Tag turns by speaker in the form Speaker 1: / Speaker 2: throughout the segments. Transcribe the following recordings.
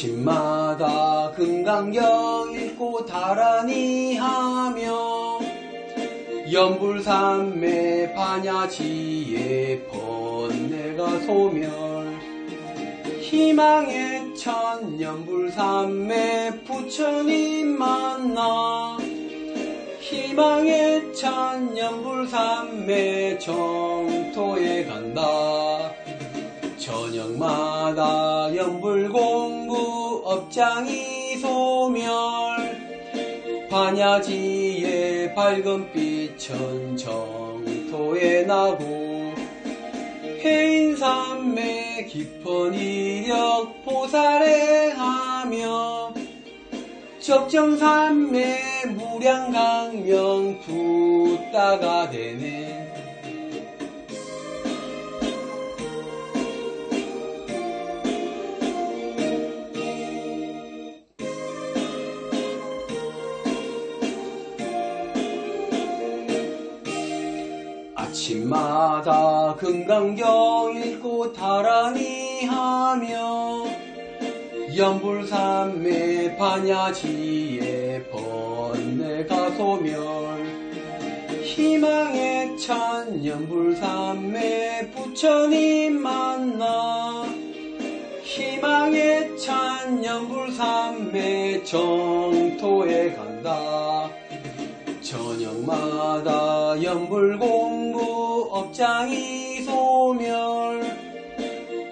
Speaker 1: 아침마다 금강경 읽고 다라니 하며 연불산매 반야지에 번뇌가 소멸 희망의 천 연불산매 부처님 만나 희망의 천 연불산매 정토에 간다. 저녁마다 연불공부 업장이 소멸 반야지에 밝은 빛천 정토에 나고 해인산매 깊은 이력 보살행하며 적정산매 무량강명 붓다가 되네. 아침마다 금강경 읽고 다라니 하며 연불산매 반야지에 번뇌가 소멸 희망의 천 연불산매 부처님 만나 희망의 천 연불산매 정토에 간다. 저녁마다 연불공부 업장이 소멸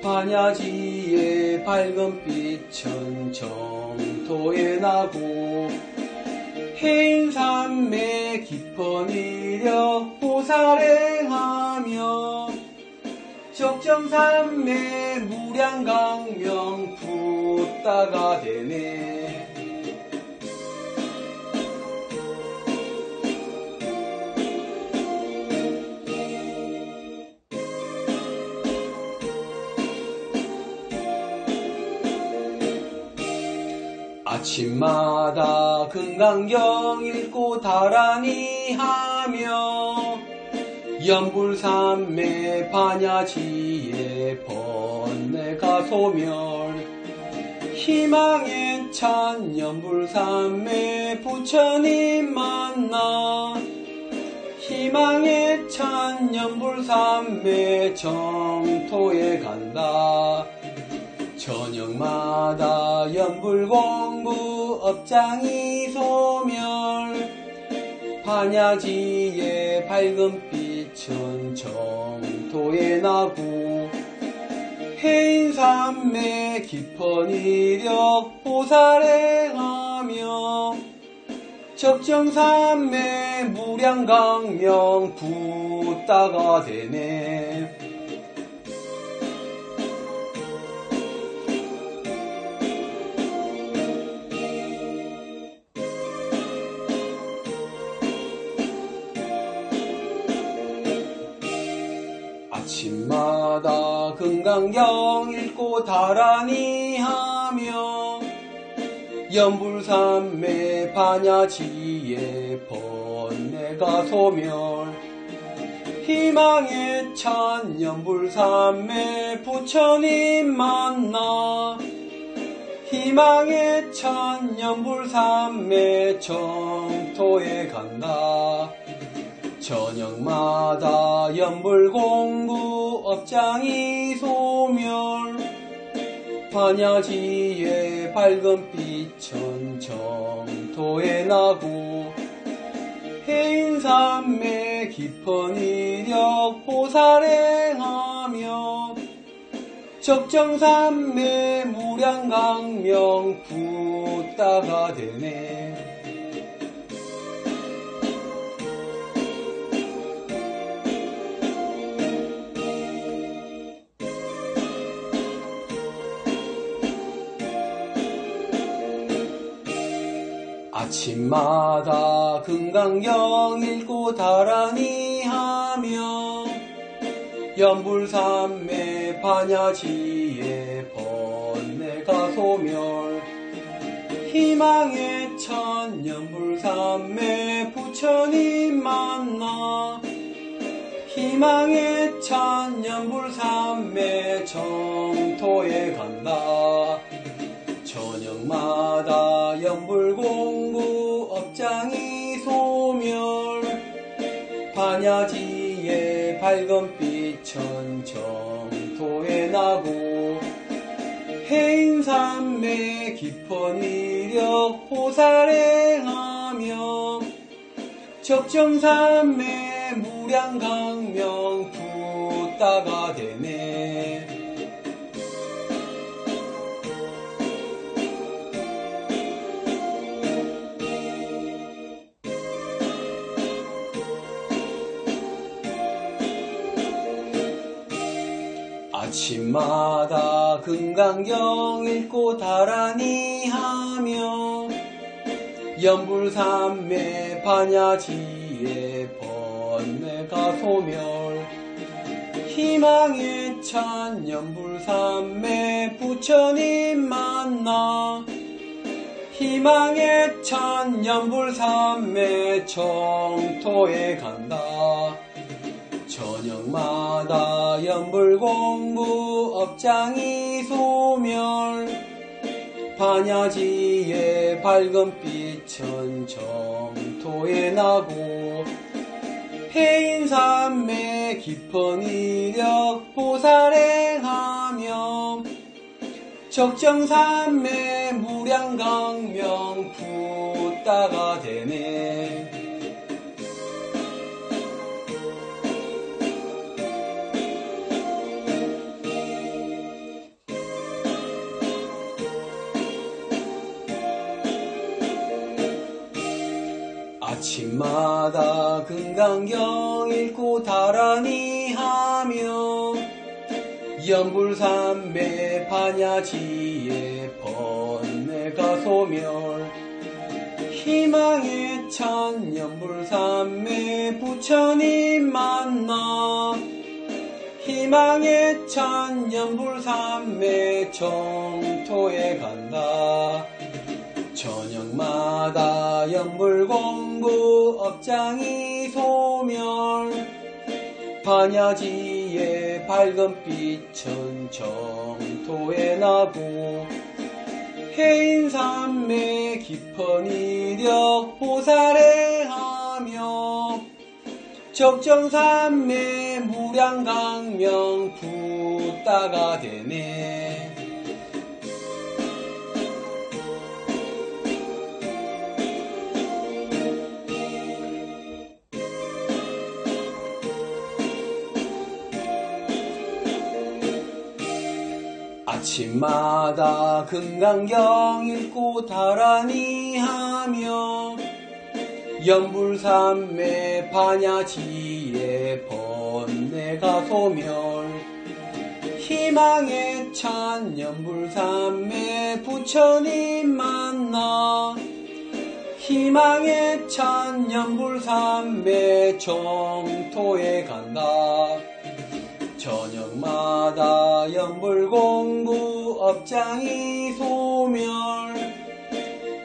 Speaker 1: 반야지에 밝은 빛천 정토에 나고 해인산매 깊은 이력 보살행하며 적정산매 무량강명 붓다가 되네. 아침마다 금강경 읽고 다라니 하며 연불산매 반야지에 번뇌가 소멸 희망의 천 연불산매 부처님 만나 희망의 천 연불산매 정토에 간다. 저녁마다 연불공부 업장이 소멸 반야지에 밝은 빛천 정토에 나고 해인산매 깊은 이력 보살행하며 적정산매 무량강명 붓다가 되네. 아침마다 금강경 읽고 다라니 하며 연불산매 반야지에 번뇌가 소멸 희망의 천 연불산매 부처님 만나 희망의 천 연불산매 정토에 간다. 저녁마다 연불공부 업장이 소멸 반야지에 밝은 빛천 정토에 나고 해인산매 깊은 이력 보살행하며 적정산매 무량강명 붓다가 되네. 아침마다 금강경 읽고 다라니 하며 연불산매 반야지에 번뇌가 소멸 희망의 천 연불산매 부처님 만나 희망의 천 연불산매 정토에 간다. 저녁마다 연불공부 업장이 소멸 반야지의 밝은 빛은 정토에 나고 해인산매 깊은 이력 보살행하며 적정산매 무량강명 붓다가 되네. 아침마다 금강경 읽고 다라니 하며 연불산매 반야지의 번뇌가 소멸 희망의 찬 연불산매 부처님 만나 희망의 찬 연불산매 정토에 간다. 저녁마다 연불공부 업장이 소멸 반야지의 밝은 빛은 정토에 나고 해인산매 깊은 이력 보살행하며 적정산매 무량강명 붓다가 되네. 아침마다 금강경 읽고 다라니 하며 연불산매 반야지의 번뇌가 소멸 희망의 찬 연불산매 부처님 만나 희망의 찬 연불산매 정토에 간다. 저녁마다 연불공부 업장이 소멸 반야지의 밝은 빛은 정토에 나고 해인산매 깊은 이력 보살행하며 적정산매 무량강명 붓다가 되네. 아침마다 금강경 읽고 다라니 하며 연불산매 반야지의 번뇌가 소멸 희망의 찬 연불산매 부처님 만나 희망의 찬 연불산매 정토에 간다. 저녁마다 연불공부 업장이 소멸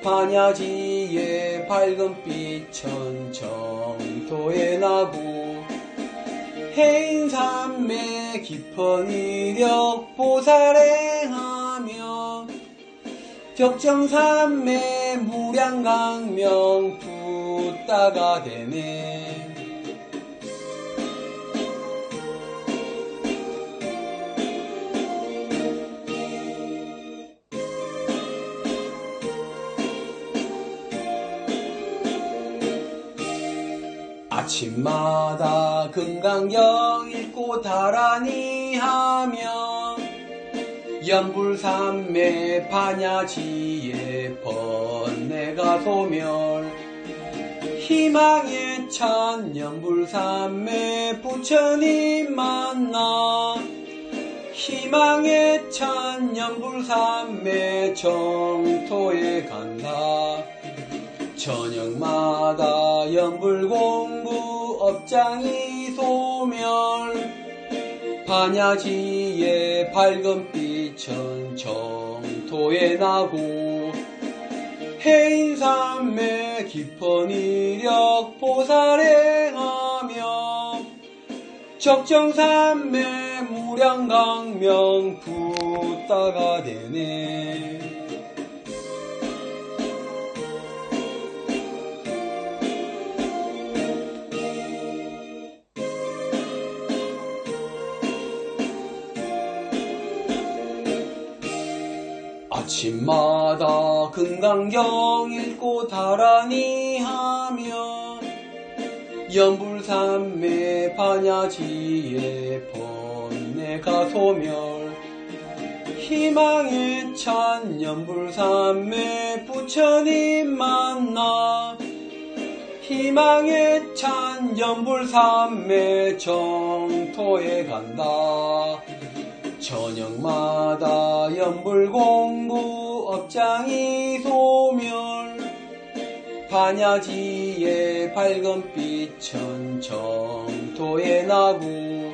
Speaker 1: 반야지의 밝은 빛은 정토에 나고 해인산매 깊은 이력 보살행하며 적정산매 무량강명 붓다가 되네. 아침마다 금강경 읽고 다라니 하며 연불산매 반야지의 번뇌가 소멸 희망의 찬 연불산매 부처님 만나 희망의 찬 연불산매 정토에 간다. 저녁마다 연불공부 업장이 소멸 반야지의 밝은 빛은 정토에 나고 해인산매 깊은 이력 보살행하며 적정산매 무량강명 붓다가 되네. 아침마다 금강경 읽고 다라니 하며 연불삼매 반야지에 번뇌 가소멸 희망에 찬 연불삼매 부처님 만나 희망에 찬 연불삼매 정토에 간다. 저녁마다 연불공부 업장이 소멸 반야지에 밝은 빛천 정토에 나고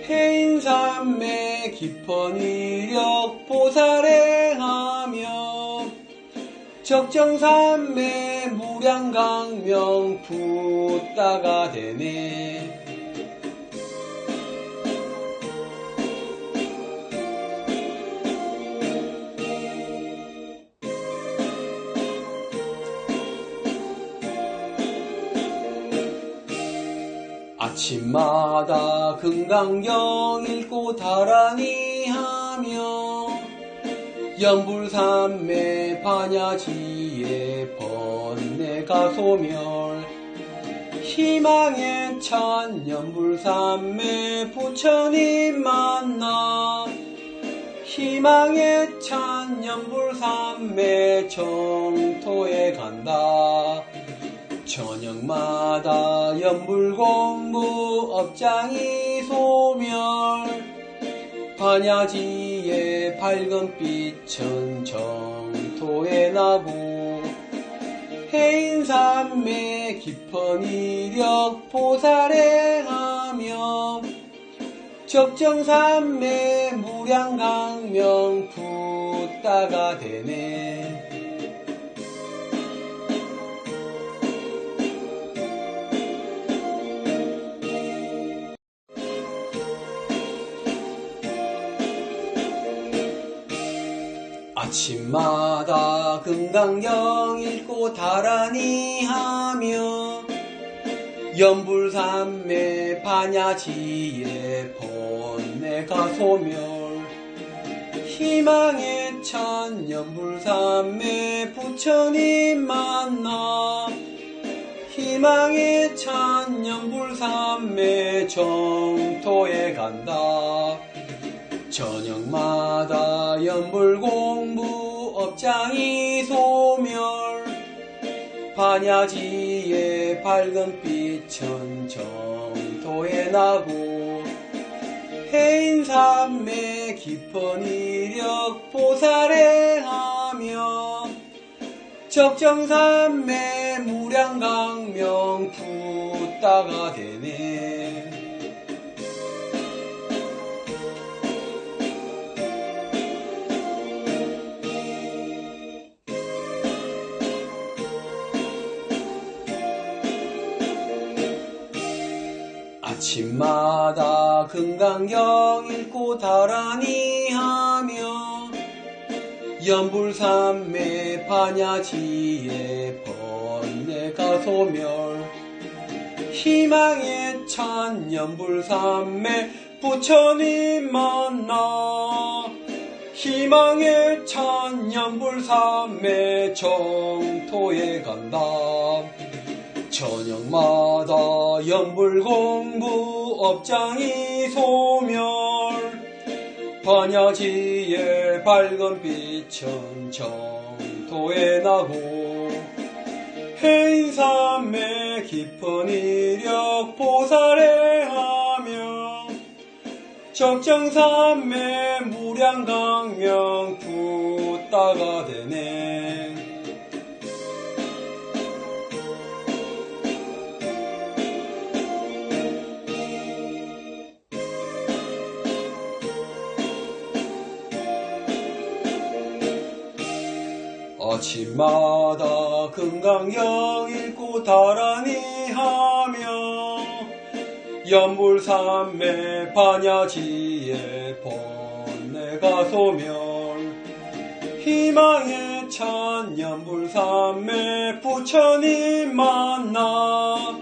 Speaker 1: 해인삼매 깊은 위력 보살행하며 적정삼매 무량강명 붓다가 되네. 아침마다 금강경 읽고 다라니 하며 연불삼매 반야지에 번뇌 가소멸 희망에 찬 연불삼매 부처님 만나 희망에 찬 연불삼매 정토에 간다. 저녁마다 연불공부 업장이 소멸 반야지에 밝은 빛천 정토에 나고 해인삼매 깊은 위력 보살행하며 적정삼매 무량강명 붓다가 되네. 아침마다 금강경 읽고 다라니 하며 연불삼매 반야지에 번뇌 가소멸 희망에 찬 연불삼매 부처님 만나 희망에 찬 연불삼매 정토에 간다. 저녁마다 연불공부 업장이 소멸 반야지에 밝은 빛천 정토에 나고 해인삼매 깊은 위력 보살행하며 적정삼매 무량강명 붓다가 되네. 아침마다 금강경 읽고 다라니 하며 연불삼매 반야지에 번뇌 가소멸 희망에 찬 연불삼매 부처님 만나 희망에 찬 연불삼매 정토에 간다. 저녁마다 연불공부 업장이 소멸 반야지에 밝은 빛천 정토에 나고 해인삼매 깊은 위력 보살행하며 적정삼매 무량강명 붓다가 되네. 아침마다 금강경 읽고 다라니 하며 연불삼매 반야지에 번뇌 가소멸 희망에 찬 연불삼매 부처님 만나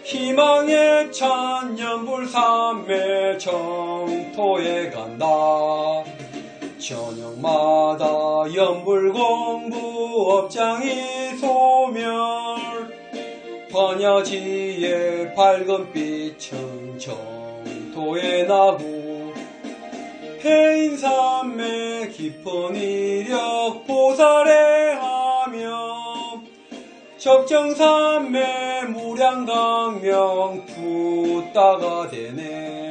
Speaker 1: 희망에 찬 연불삼매 정토에 간다. 저녁마다 연불공부 업장이 소멸 반야지의 밝은 빛은 정토에 나고 해인산맥 깊은 이력 보살해하며 적정산맥 무량강명 붓다가 되네.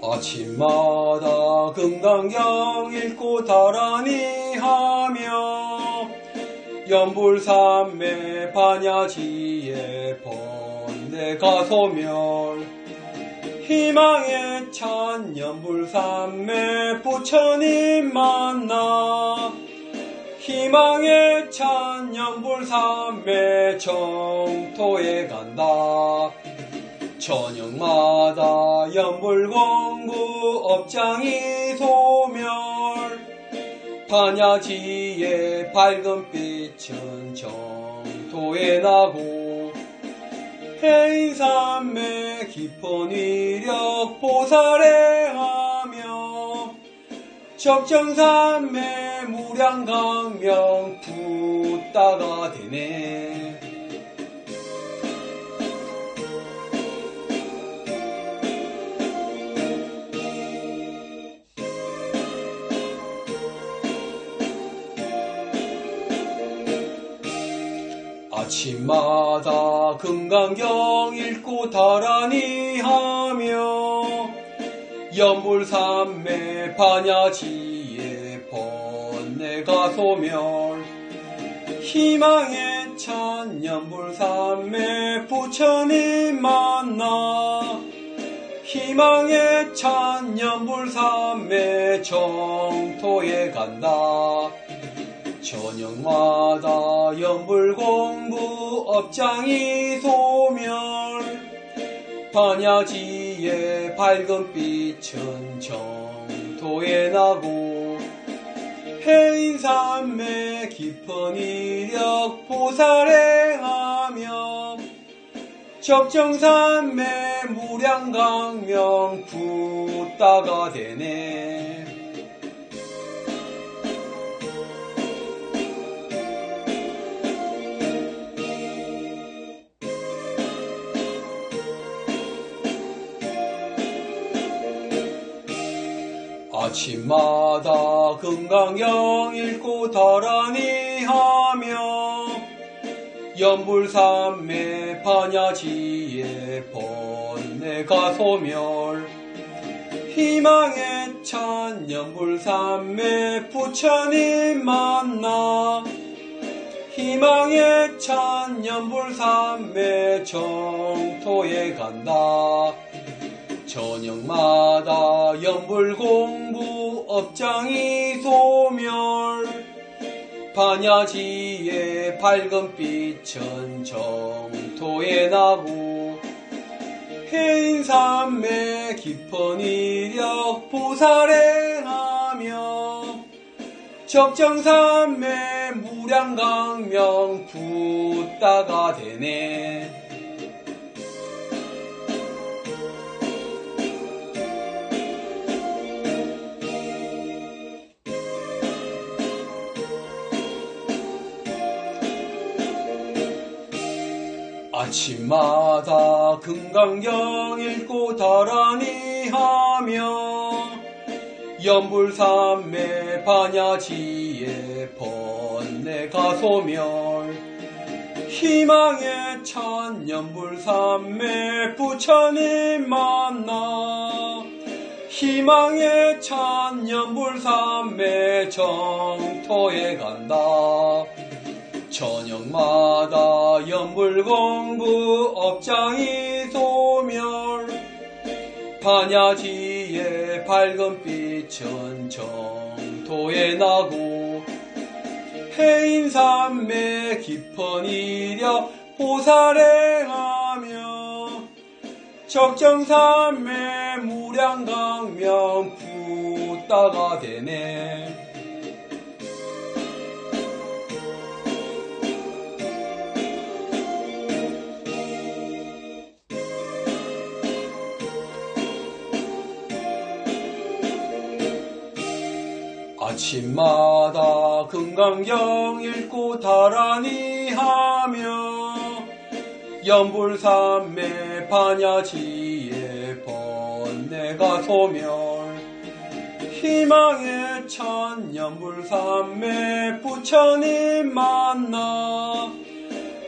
Speaker 1: 아침마다 금강경 읽고 다라니 하며 연불산매 반야지에 번뇌가 소멸 희망에 찬 연불산매 부처님 만나 희망에 찬 연불산매 정토에 간다. 저녁마다 연불공부 업장이 소멸 반야지의 밝은 빛은 정토에 나고 해인산맥 깊은 위력 보살해하며 적정산맥 무량강명 붓다가 되네. 아침마다 금강경 읽고 다라니 하며 연불산매 반야지의 번뇌가 소멸 희망에 찬 연불산매 부처님 만나 희망에 찬 연불산매 정토에 간다. 저녁마다 연불공부 업장이 소멸 반야지의 밝은 빛은 정토에 나고 해인산맥 깊은 이력 보살해하며 적정산맥 무량강명 붓다가 되네. 아침마다 금강경 읽고 다라니 하며 연불산매 반야지의 번뇌가 소멸 희망에 찬 연불산매 부처님 만나 희망에 찬 연불산매 정토에 간다. 저녁마다 연불공부 업장이 소멸 반야지의 밝은 빛은 정토에 나고 해인산맥 깊은 이력 보살해하며 적정산맥 무량강명 붓다가 되네. 아침마다 금강경 읽고 다라니 하며 연불산매 반야지의 번뇌가 소멸 희망에 찬 연불산매 부처님 만나 희망에 찬 연불산매 정토에 간다. 저녁마다 연불공부 업장이 소멸 반야지의 밝은 빛은 정토에 나고 해인산맥 깊은 이력 보살해하며 적정산맥 무량강명 붓다가 되네. 아침마다 금강경 읽고 다라니 하며 연불삼매 반야지에 번뇌가 소멸 희망의 천 연불삼매 부처님 만나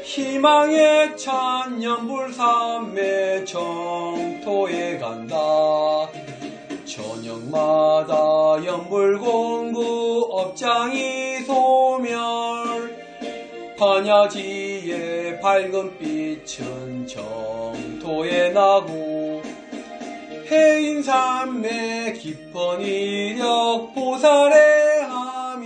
Speaker 1: 희망의 천 연불삼매 정토에 간다 저녁마다 연불공구 업장이 소멸 반야지의 밝은 빛은 정토에 나고 해인삼매 깊은 이력 보살해하며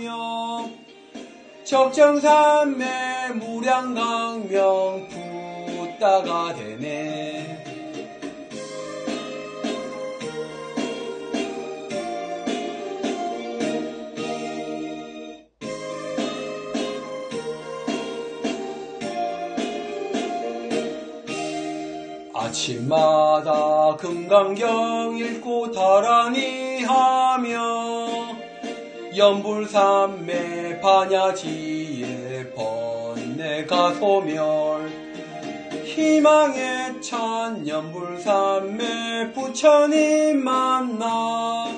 Speaker 1: 적정삼매 무량강명 붓다가 되네 아침마다 금강경 읽고 다라니 하며 연불삼매 반야지에 번뇌가 소멸 희망의 천 연불삼매 부처님 만나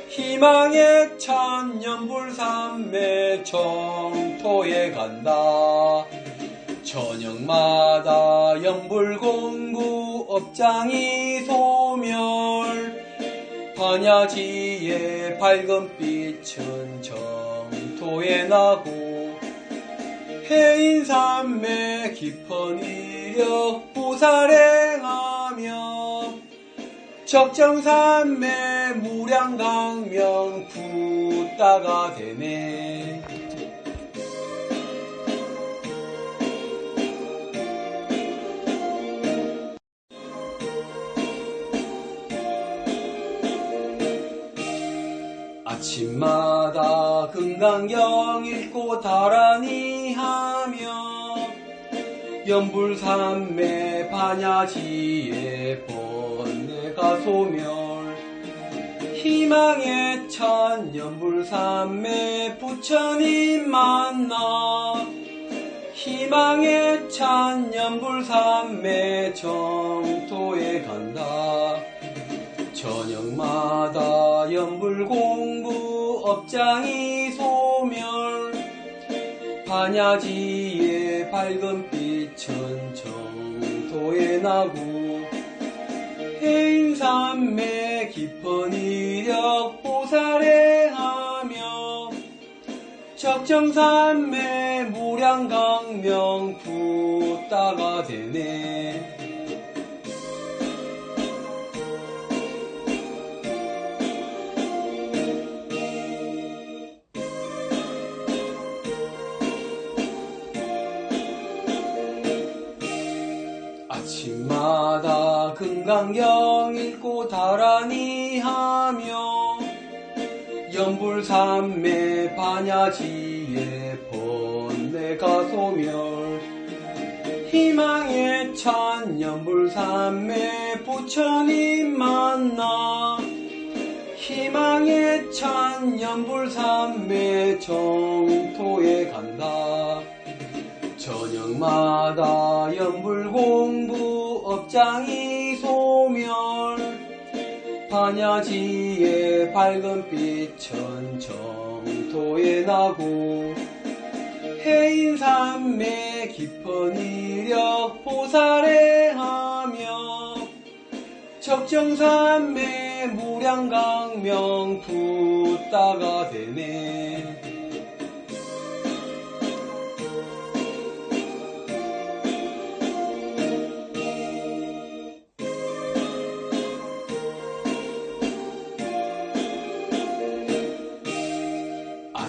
Speaker 1: 희망의 천 연불삼매 정토에 간다 저녁마다 연불공구 업장이 소멸 반야지의 밝은 빛은 정토에 나고 해인삼매 깊은 이력 보살행하며 적정삼매 무량강명 붓다가 되네 아침마다 금강경 읽고 다라니 하며 연불삼매 반야지에 번뇌가 소멸 희망의 천 연불삼매 부처님 만나 희망의 천 연불삼매 정토에 간다 저녁마다 연불공구 업장이 소멸 반야지의 밝은 빛은 정토에 나고 해인삼매 깊은 이력 보살행하며 적정삼매 무량강명 붓다가 되네 아침마다 금강경 읽고 다라니 하며 연불삼매 반야지에 번뇌가 소멸 희망의 천 연불삼매 부처님 만나 희망의 천 연불삼매 정토에 간다 저녁마다 연불공구 업장이 소멸 반야지의 밝은 빛은 정토에 나고 해인삼매 깊은 이력 보살행하며 적정삼매 무량강명 붓다가 되네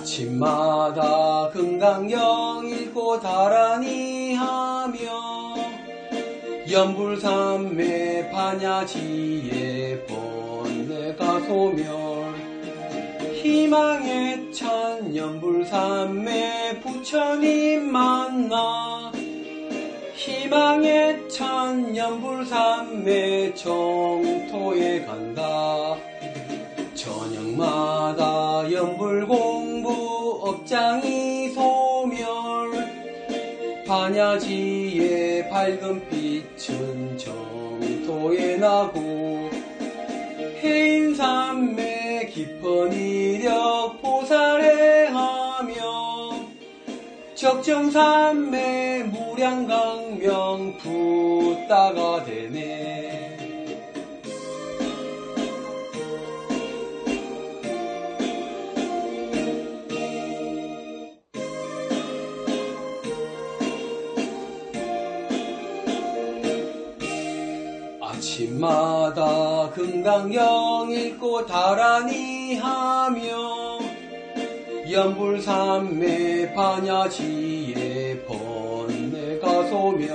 Speaker 1: 아침마다 금강경 읽고 다라니 하며 연불삼매 반야지에 번뇌가 소멸 희망의 천 연불삼매 부처님 만나 희망의 천 연불삼매 정토에 간다 저녁마다 연불공부 업장이 소멸 반야지의 밝은 빛은 정토에 나고 해인산매 깊은 이력 보살행하며 적정산매 무량강명 붓다가 되네. 아침마다 금강경 읽고 다라니 하며 연불산매 반야지의 번뇌가 소멸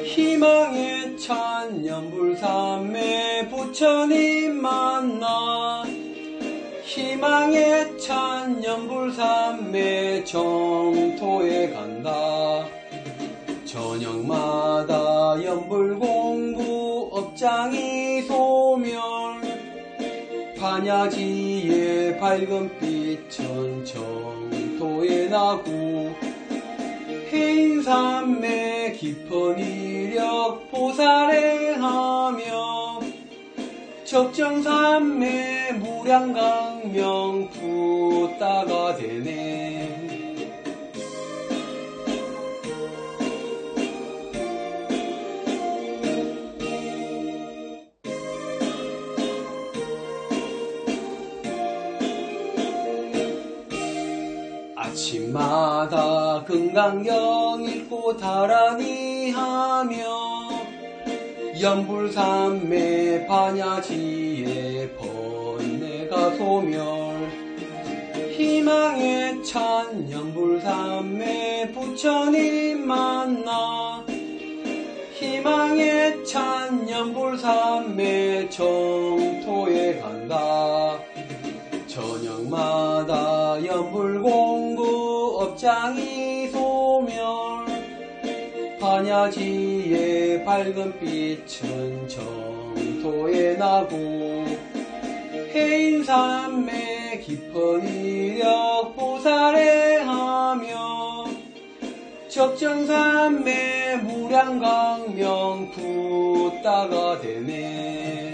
Speaker 1: 희망에 찬 연불산매 부처님 만나 희망에 찬 연불산매 정토에 간다. 저녁마다 연불공부 업장이 소멸 반야지의 밝은 빛은 정토에 나고 해인산매 깊은 이력 보살행하며 적정산매 무량강명 붓다가 되네. 아침마다 금강경 읽고 다라니 하며 연불산매 반야지의 번뇌가 소멸 희망에 찬 연불산매 부처님 만나 희망에 찬 연불산매 정토에 간다. 저녁마다 연불공부 업장이 소멸 반야지의 밝은 빛은 정토에 나고 해인산매 깊은 이력 보살행하며 적정산매 무량강명 붓다가 되네.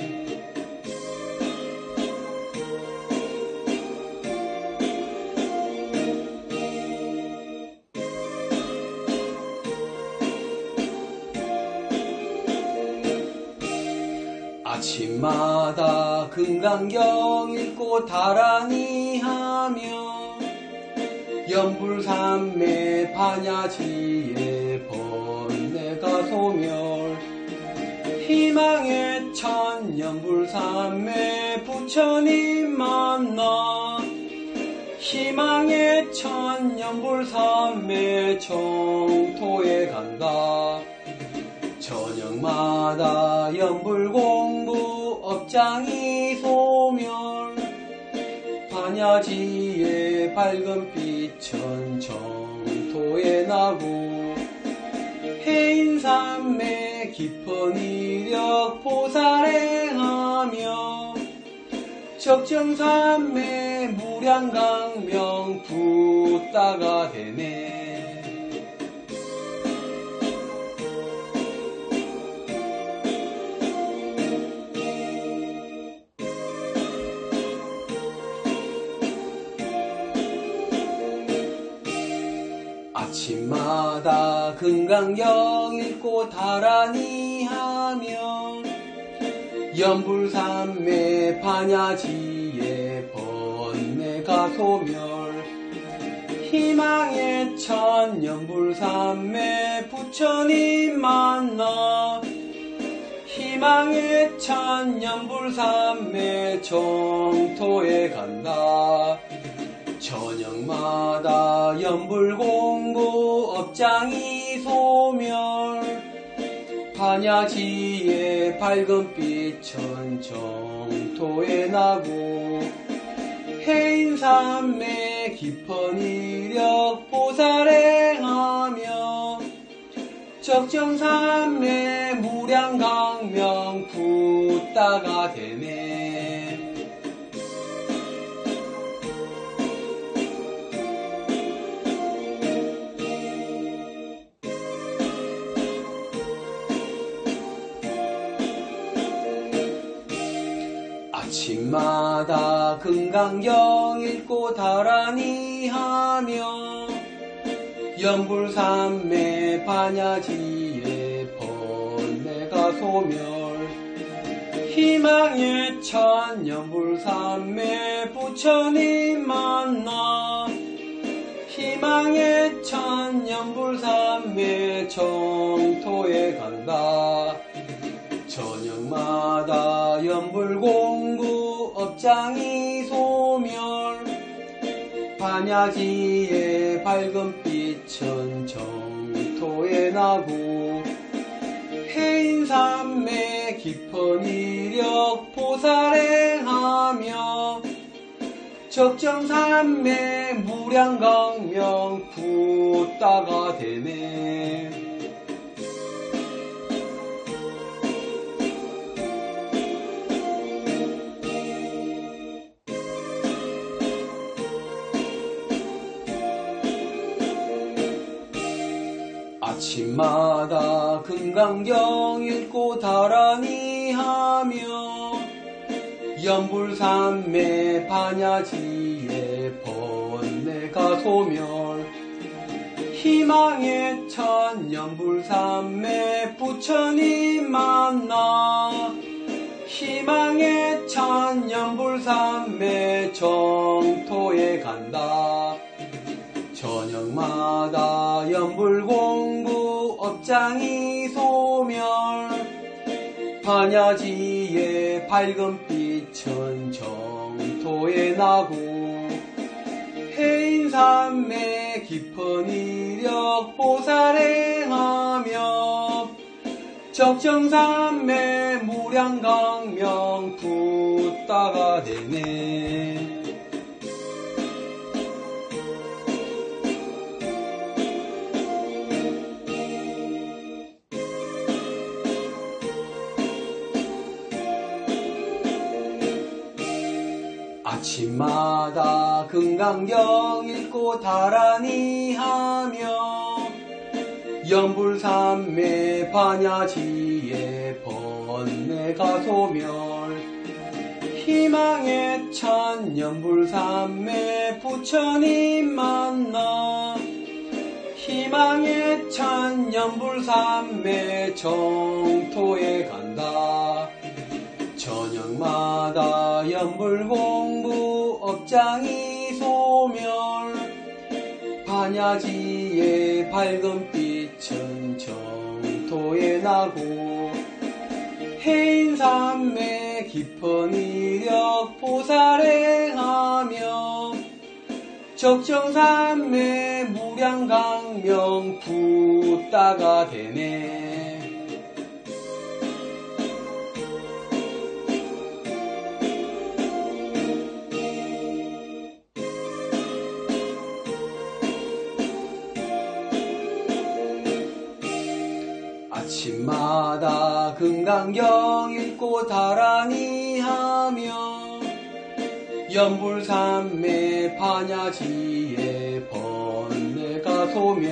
Speaker 1: 아침마다 금강경 읽고 다라니 하며 연불산매 반야지의 번뇌가 소멸 희망에 찬 연불산매 부처님 만나 희망에 찬 연불산매 정토에 간다. 저녁마다 연불공부 업장이 소멸 반야지의 밝은 빛은 정토에 나고 해인산매 깊은 이력 보살행하며 적정산매 무량강명 붓다가 되네. 아침마다 금강경 읽고 다라니 하며 연불산매 반야지의 번뇌가 소멸 희망에 찬 연불산매 부처님 만나 희망에 찬 연불산매 정토에 간다. 저녁마다 연불공부 업장이 소멸 반야지의 밝은 빛은 정토에 나고 해인산매 깊은 이력 보살행하며 적정산매 무량강명 붓다가 되네. 아침마다 금강경 읽고 다라니 하며 연불삼매 반야지에 번뇌가 소멸 희망의 천 연불삼매 부처님 만나 희망의 천 연불삼매 정토에 간다 저녁마다 연불공구 업장이 소멸 반야지의 밝은 빛은 정토에 나고 해인삼매 깊은 이력 보살행하며 적정삼매 무량강명 붓다가 되네 아침마다 금강경 읽고 다라니 하며 연불삼매 반야지에 번뇌가 소멸 희망의 천 연불삼매 부처님 만나 희망의 천 연불삼매 정토에 간다 저녁마다 연불공구 업장이 소멸 반야지의 밝은 빛은 정토에 나고 해인삼매 깊은 이력 보살행하며 적정삼매 무량강명 붓다가 되네 아침마다 금강경 읽고 다라니 하며 연불삼매 반야지에 번뇌가 소멸 희망의 천 연불삼매 부처님 만나 희망의 천 연불삼매 정토에 간다 저녁마다 연불공구 업장이 소멸 반야지의 밝은 빛은 정토에 나고 해인삼매 깊은 이력 보살행하며 적정삼매 무량강명 붓다가 되네 아침마다 금강경 읽고 다라니 하며 연불삼매 반야지에 번뇌가 소멸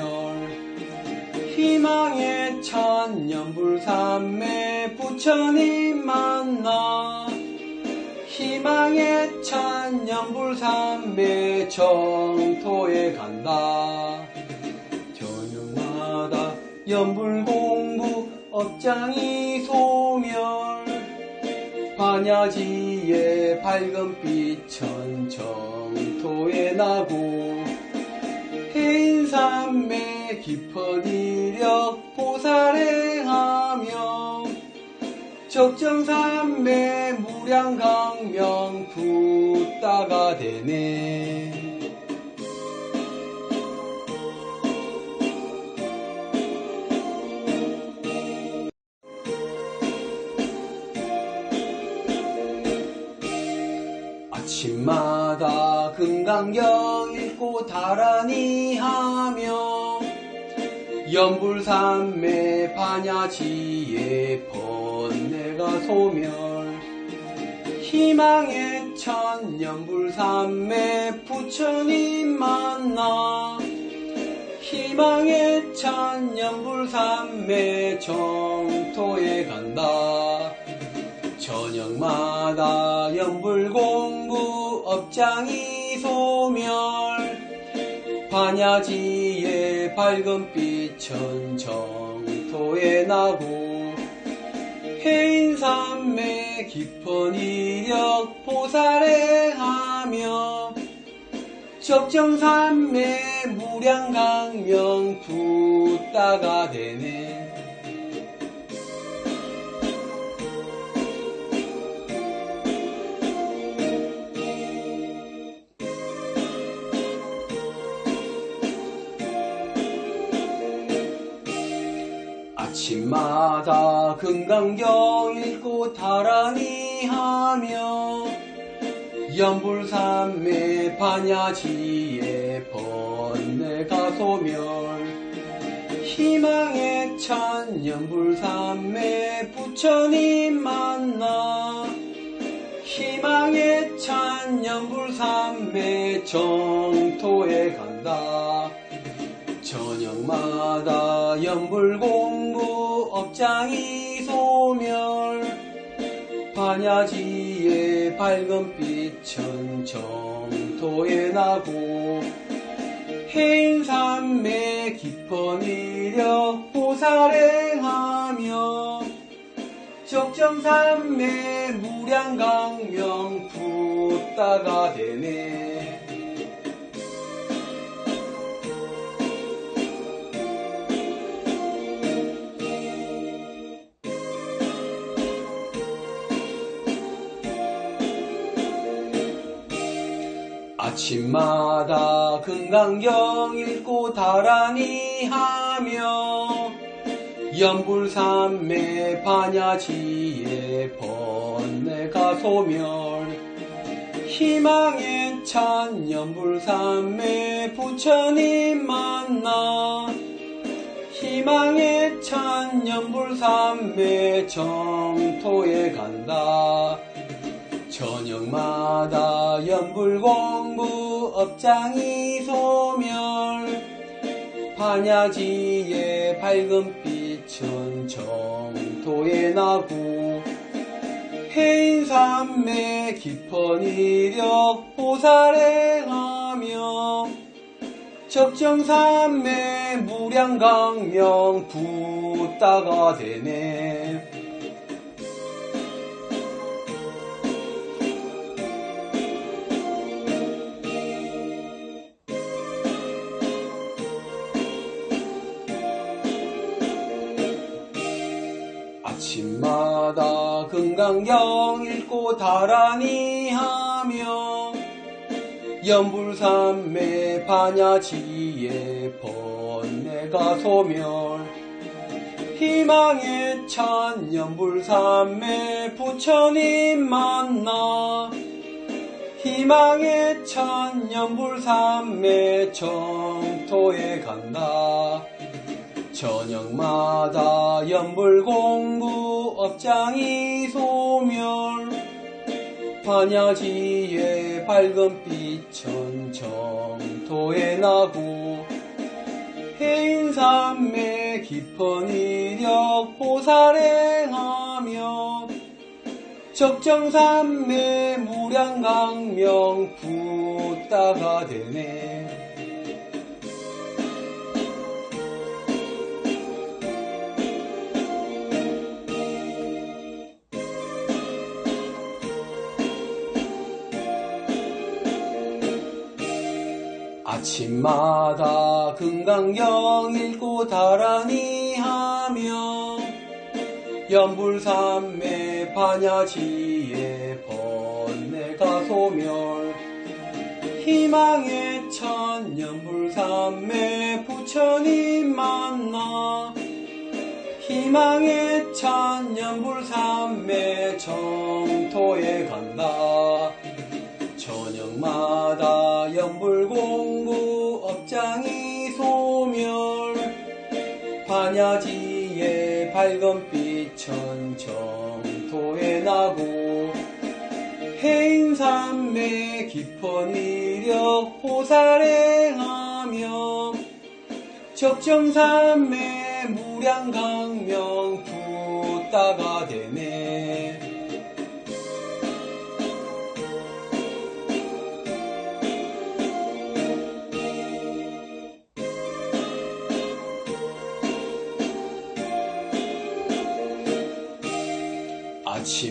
Speaker 1: 희망의 천 연불삼매 부처님 만나 희망의 천 연불삼매 정토에 간다 저녁마다 연불공구 업장이 소멸 반야지의 밝은 빛은 정토에 나고 해인삼매 깊은 이력 보살행하며 적정삼매 무량강명 붓다가 되네 아침마다 금강경 읽고 다라니 하며 연불삼매 반야지에 번뇌가 소멸 희망의 천 연불삼매 부처님 만나 희망의 천 연불삼매 정토에 간다 저녁 저녁마다 연불공부 업장이 소멸 반야지의 밝은 빛은 정토에 나고 해인산매 깊은 이력 보살행하며 적정산매 무량강명 붓다가 되네. 아침마다 금강경 읽고 다라니 하며 연불산매 반야지의 번뇌가 소멸 희망의 찬 연불산매 부처님 만나 희망의 찬 연불산매 정토에 간다. 저녁마다 연불공부 업장이 소멸 반야지의 밝은 빛은 정토에 나고 해인산매 깊은 이력 보살행하며 적정산매 무량강명 붓다가 되네. 아침마다 금강경 읽고 다라니 하며 연불산매 반야지의 번뇌가 소멸 희망의 찬 연불산매 부처님 만나 희망의 찬 연불산매 정토에 간다. 저녁마다 연불공부 업장이 소멸 반야지의 밝은 빛은 정토에 나고 해인산매 깊은 이력 보살행하며 적정산매 무량강명 붓다가 되네. 아침마다 금강경 읽고 다라니 하며 연불산매 반야지의 번뇌가 소멸 희망의 찬 연불산매 부처님 만나 희망의 찬 연불산매 정토에 간다. 저녁마다 연불공부 업장이 소멸 반야지의 밝은 빛은 정토에 나고 해인산매 깊은 이력 보살행하며 적정산매 무량강명 붓다가 되네. 아침마다 금강경 읽고 다라니 하며 연불산매 반야지의 번뇌가 소멸 희망의 찬 연불산매 부처님 만나 희망의 찬 연불산매 정토에 간다. 저녁마다 연불공부 업장이 소멸 반야지의 밝은 빛은 정토에 나고 해인산매 깊은 이력 보살행하며 적정산매 무량강명 붓다가 되네.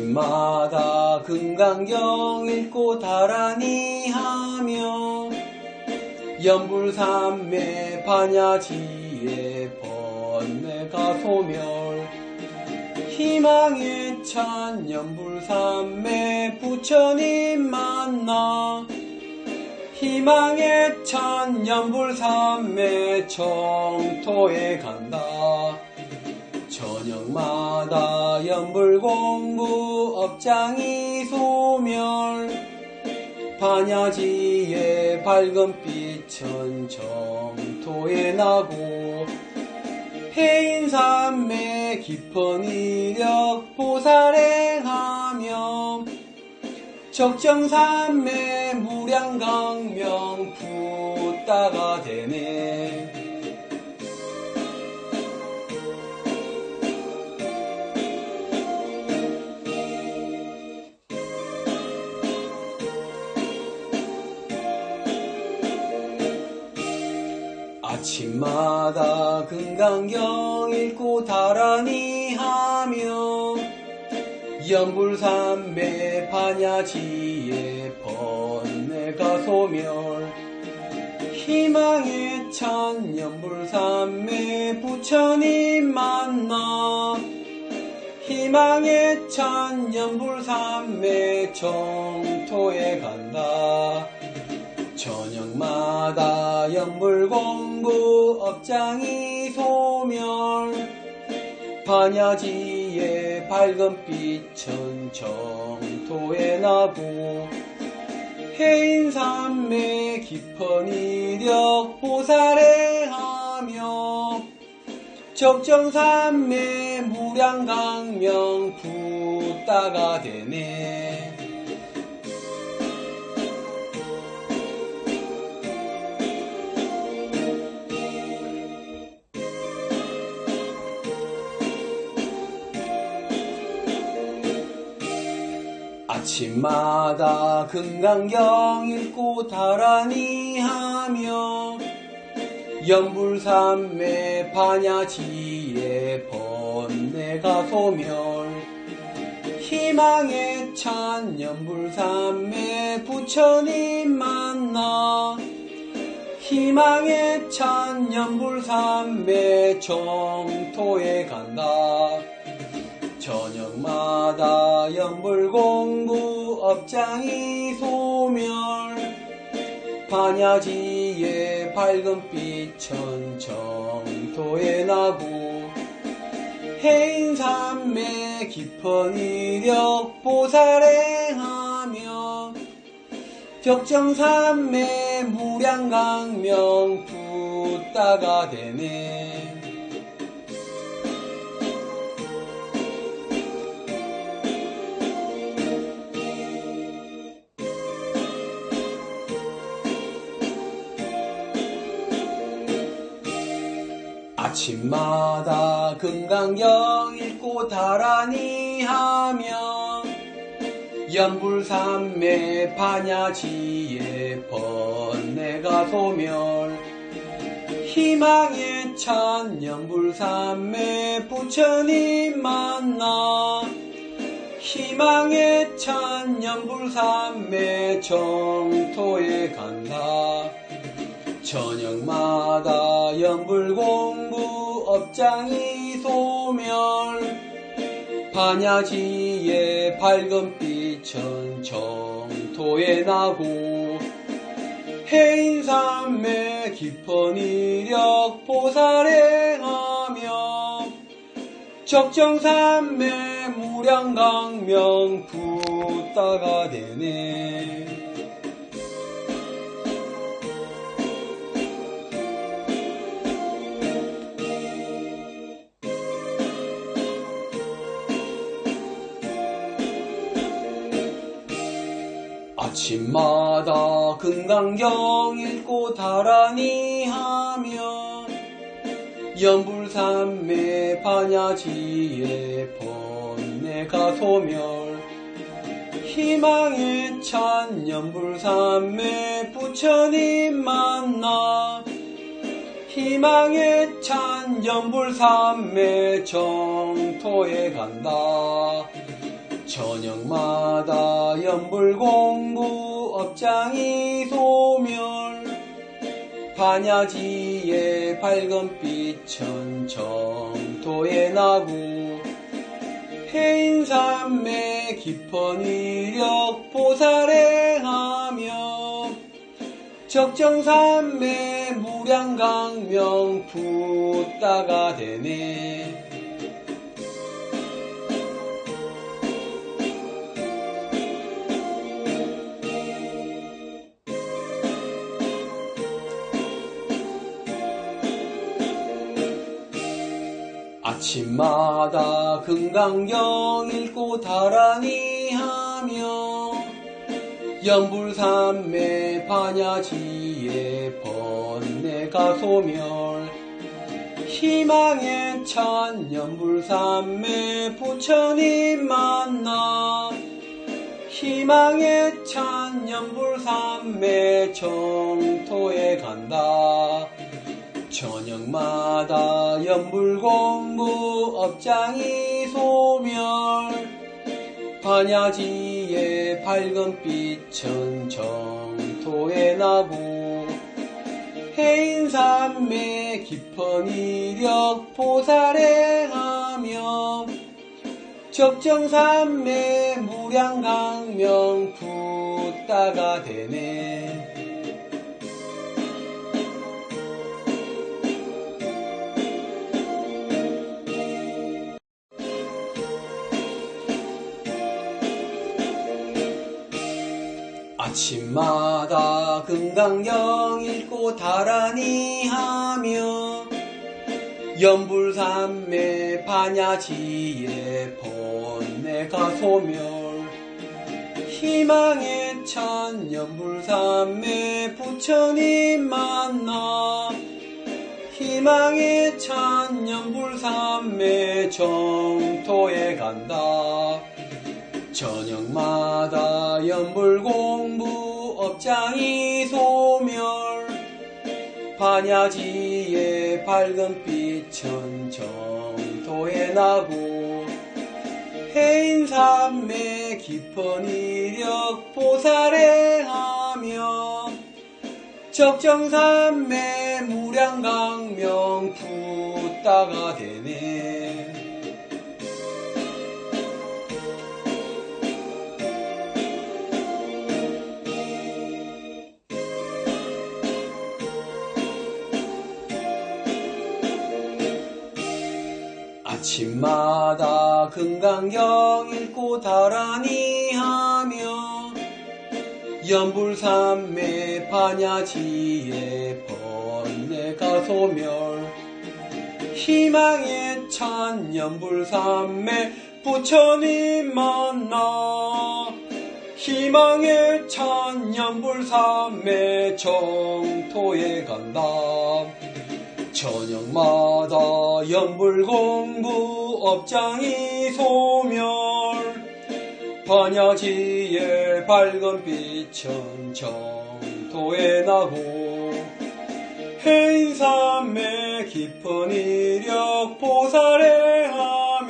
Speaker 1: 아침마다 금강경 읽고 다라니 하며 연불삼매 반야지에 번뇌가 소멸 희망의 찬 연불삼매 부처님 만나 희망의 찬 연불삼매 정토에 간다. 저녁마다 연불공부 업장이 소멸 반야지의 밝은 빛은 정토에 나고 해인삼매 깊은 이력 보살행하며 적정삼매 무량강명 붓다가 되네. 아침마다 금강경 읽고 다라니 하며 연불삼매 반야지에 번뇌가 소멸 희망의 찬 연불삼매 부처님 만나 희망의 찬 연불삼매 정토에 간다. 저녁마다 연불공부 업장이 소멸 반야지의 밝은 빛은 정토에 나고 해인삼매 깊은 이력 보살행하며 적정삼매 무량강명 붓다가 되네. 아침마다 금강경 읽고 다라니 하며 연불삼매 반야지에 번뇌가 소멸 희망의 찬 연불삼매 부처님 만나 희망의 찬 연불삼매 정토에 간다. 저녁마다 연불공부 업장이 소멸 반야지의 밝은 빛은 정토에 나고 해인삼매 깊은 이력 보살행하며 적정삼매 무량강명 붓다가 되네. 아침마다 금강경 읽고 다라니 하며 연불삼매 반야지에 번뇌가 소멸 희망의 찬 연불삼매 부처님 만나 희망의 찬 연불삼매 정토에 간다. 저녁마다 연불공부 업장이 소멸 반야지의 밝은 빛은 정토에 나고 해인삼매 깊은 이력 보살행하며 적정삼매 무량강명 붓다가 되네. 아침마다 금강경 읽고 다라니 하며 연불삼매 반야지에 번뇌가 소멸 희망의 찬 연불삼매 부처님 만나 희망의 찬 연불삼매 정토에 간다. 저녁마다 연불공부 업장이 소멸 반야지의 밝은 빛은 정토에 나고 해인산매 깊은 위력 보살행하며 적정산매 무량강명 붓다가 되네. 아침마다 금강경 읽고 다라니 하며 연불산매 반야지의 번뇌가 소멸 희망의 찬 연불산매 부처님 만나 희망의 찬 연불산매 정토에 간다. 저녁마다 연불공부 업장이 소멸 반야지의 밝은 빛은 정토에 나고 해인산매 깊은 이력 보살행하며 적정산매 무량강명 붓다가 되네. 아침마다 금강경 읽고 다라니 하며 연불산매 반야지의 번뇌가 소멸 희망의 찬 연불산매 부처님 만나 희망의 찬 연불산매 정토에 간다. 저녁마다 연불공부 업장이 소멸 반야지의 밝은 빛은 정토에 나고 해인산매 깊은 이력 보살행하며 적정산매 무량강명 붓다가 되네. 아침마다 금강경 읽고 다라니 하며 연불산매 반야지의 번뇌가 소멸 희망의 찬 연불산매 부처님 만나 희망의 찬 연불산매 정토에 간다. 저녁마다 연불공부 업장이 소멸 반야지의 밝은 빛은 정토에 나고 해인산매 깊은 이력 보살행하며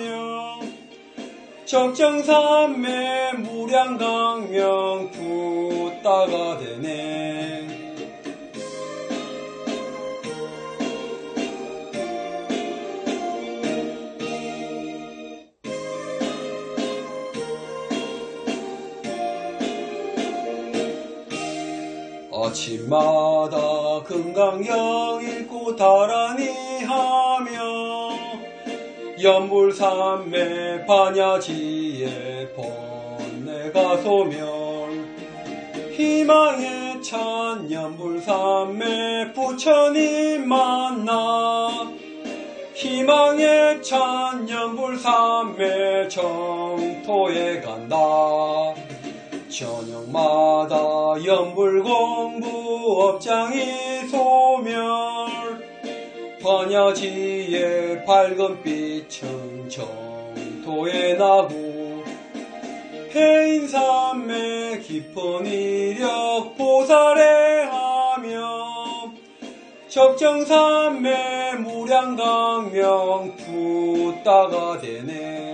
Speaker 1: 적정산매 무량강명 붓다가 되네. 아침마다 금강경 읽고 다라니 하며 연불산매 반야지의 번뇌가 소멸 희망의 찬 연불산매 부처님 만나 희망의 찬 연불산매 정토에 간다. 저녁마다 연불공부 업장이 소멸 반야지의 밝은 빛은 정토에 나고 해인산매 깊은 이력 보살행하며 적정산매 무량강명 붓다가 되네.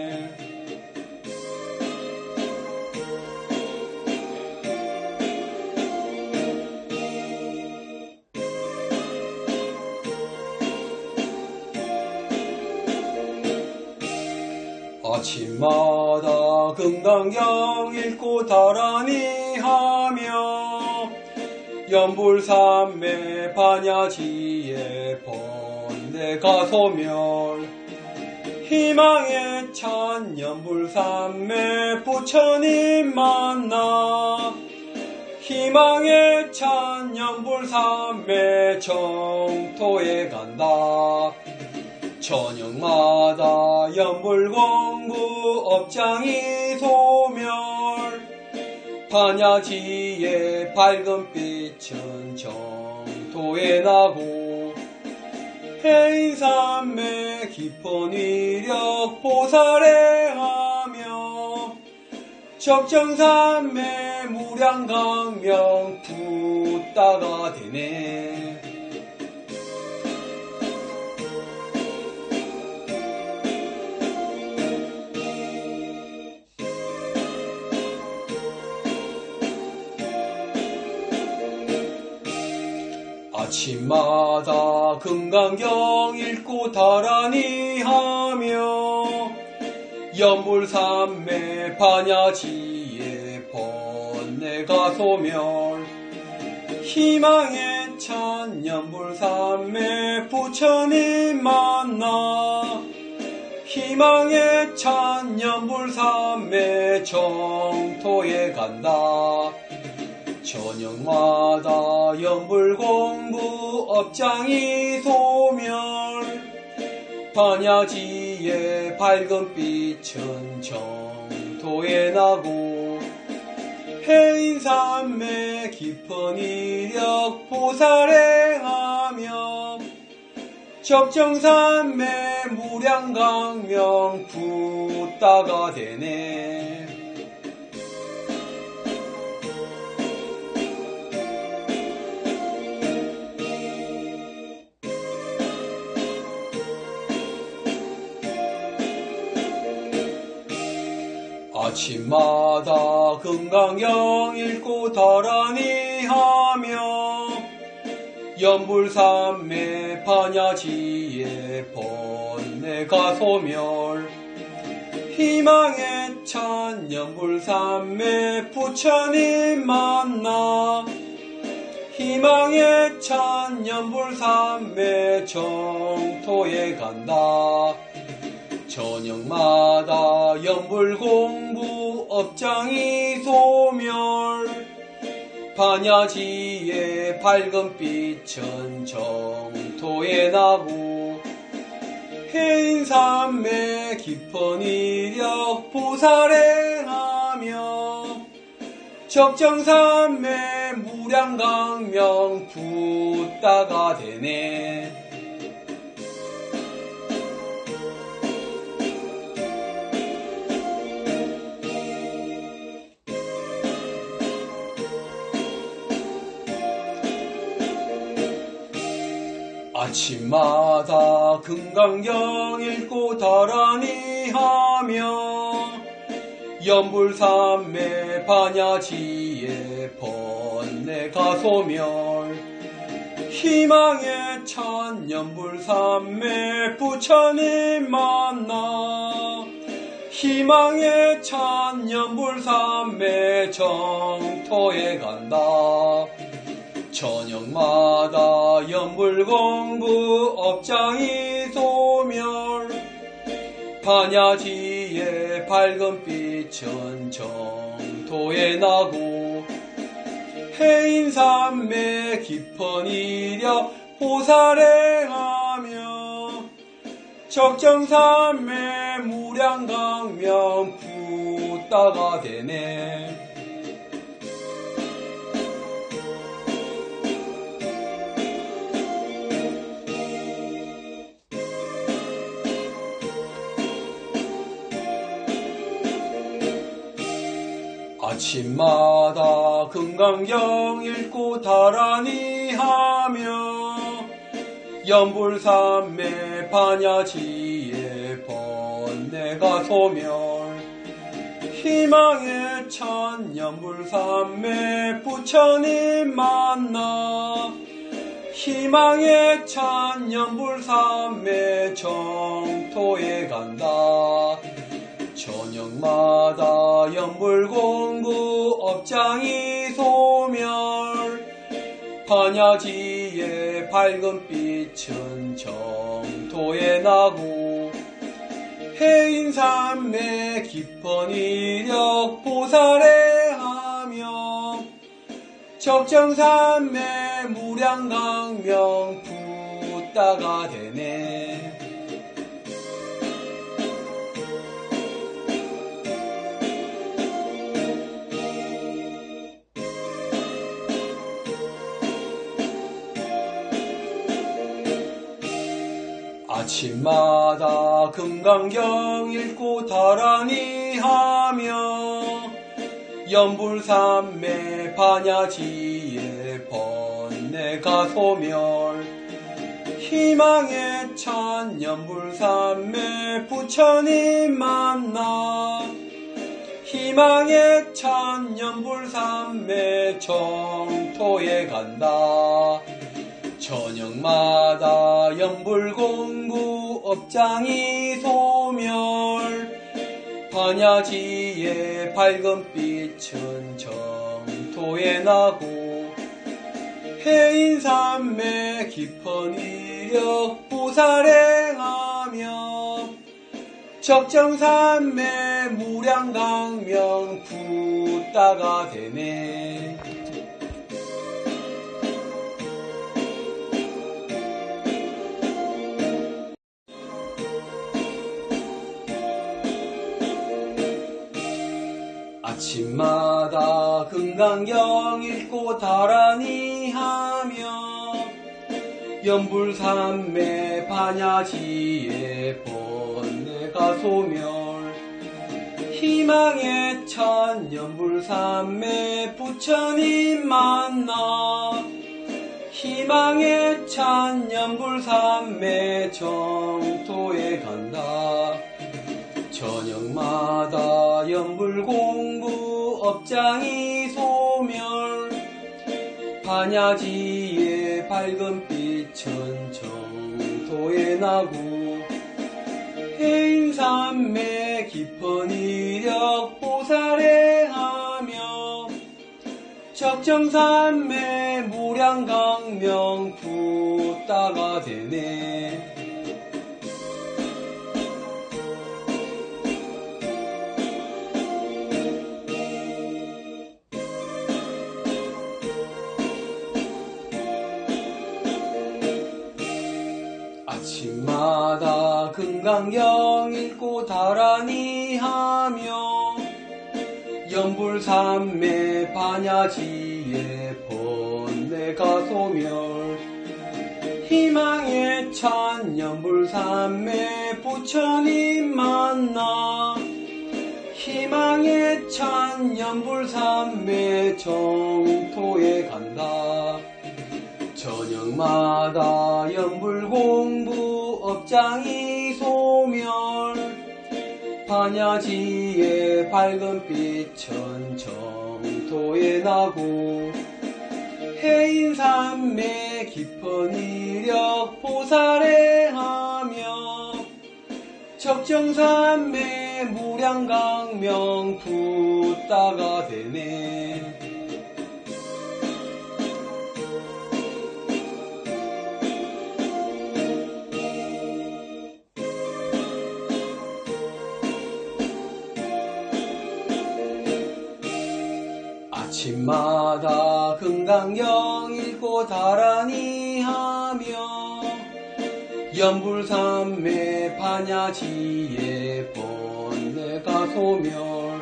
Speaker 1: 아침마다 금강경 읽고 다라니 하며 연불삼매 반야지에 번뇌 가소멸 희망에 찬 연불삼매 부처님 만나 희망에 찬 연불삼매 정토에 간다. 저녁마다 연불공부 업장이 소멸 반야지에 밝은 빛은 정토에 나고 해인삼매 깊은 위력 보살행하며 적정삼매 무량강명 붓다가 되네. 아침마다 금강경 읽고 다라니 하며 연불삼매 반야지에 번뇌 가소멸 희망에 찬 연불삼매 부처님 만나 희망에 찬 연불삼매 정토에 간다. 저녁마다 연불공부 업장이 소멸 반야지에 밝은 빛은 정토에 나고 해인삼매 깊은 위력 보살행하며 적정삼매 무량강명 붓다가 되네. 아침마다 금강경 읽고 다라니 하며 연불삼매 반야지에 번뇌 가소멸 희망에 찬 연불삼매 부처님 만나 희망에 찬 연불삼매 정토에 간다. 저녁마다 연불공부 업장이 소멸 반야지에 밝은 빛은 정토에 나고 해인삼매 깊은 위력 보살행하며 적정삼매 무량강명 붓다가 되네. 아침마다 금강경 읽고 다라니 하며 연불삼매 반야지에 번뇌 가소멸 희망에 찬 연불삼매 부처님 만나 희망에 찬 연불삼매 정토에 간다. 저녁마다 연불공부 업장이 소멸 반야지에 밝은 빛은 정토에 나고 해인삼매 깊은 위력 보살행하며 적정삼매 무량강명 붓다가 되네. 아침마다 금강경 읽고 다라니 하며 연불삼매 반야지에 번뇌 가소멸 희망에 찬 연불삼매 부처님 만나 희망에 찬 연불삼매 정토에 간다. 저녁마다 연불공부 업장이 소멸 반야지의 밝은 빛은 정토에 나고 해인산매 깊은 이력 보살해하며 적정산매 무량강명 붓다가 되네. 아침마다 금강경 읽고 다라니 하며 연불산매 반야지의 번뇌가 소멸 희망에 찬 연불산매 부처님 만나 희망에 찬 연불산매 정토에 간다. 저녁마다 연불공부 업장이 소멸 반야지의 밝은 빛은 정토에 나고 해인산매 깊은 이력 보살행하며 적정산매 무량강명 붓다가 되네. 아침마다 금강경 읽고 다라니 하며 연불산매 반야지의 번뇌가 소멸 희망에 찬 연불산매 부처님 만나 희망에 찬 연불산매 정토에 간다. 저녁마다 연불공부 업장이 소멸 반야지의 밝은 빛은 정토에 나고 해인산매 깊은 이력 보살행하며 적정산매 무량강명 붓다가 되네. 아침마다 금강경 읽고 다라니 하며 연불산매 반야지의 번뇌가 소멸 희망에 찬 연불산매 부처님 만나 희망에 찬 연불산매 정토에 간다. 저녁마다 연불공부 업장이 소멸 반야지의 밝은 빛은 정토에 나고 해인산매 깊은 이력 보살행하며 적정산매 무량강명 붓다가 되네. 아침마다 금강경 읽고 다라니 하며 연불산매 반야지의 번뇌가 소멸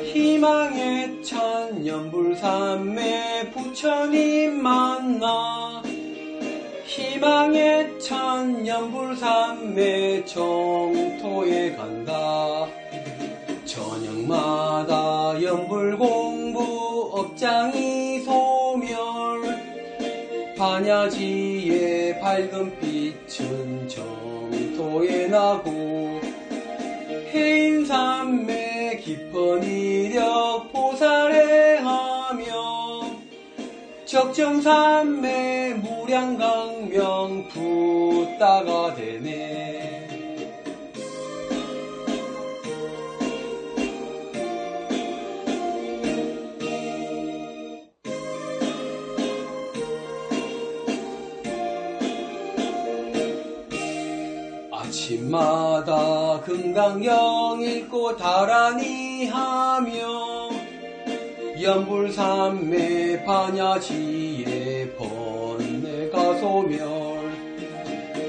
Speaker 1: 희망에 찬 연불산매 부처님 만나 희망에 찬 연불산매 정토에 간다. 저녁마다 연불공부 업장이 소멸 반야지의 밝은 빛은 정토에 나고 해인산매 깊은 이력 보살행하며 적정산매 무량강명 붓다가 되네. 아침마다 금강경 읽고 다라니 하며 연불삼매 반야지에 번뇌가 소멸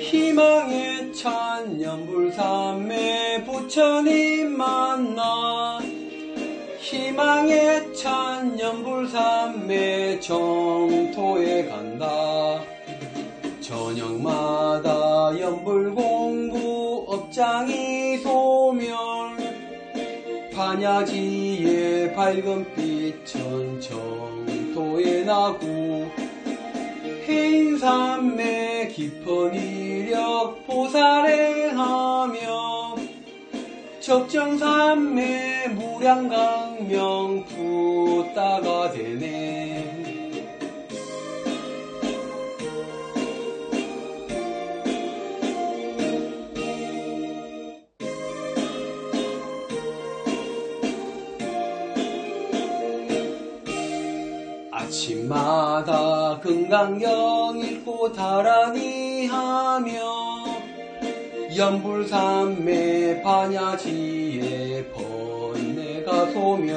Speaker 1: 희망의 찬 연불삼매 부처님 만나 희망의 찬 연불삼매 정토에 간다. 저녁마다 연불공구 업장이 소멸 반야지의 밝은 빛은 정토에 나고 해인삼매 깊은 이력 보살행하며 적정삼매 무량강명 붓다가 되네. 아침마다 금강경 읽고 다라니 하며 연불삼매 반야지에 번뇌가 소멸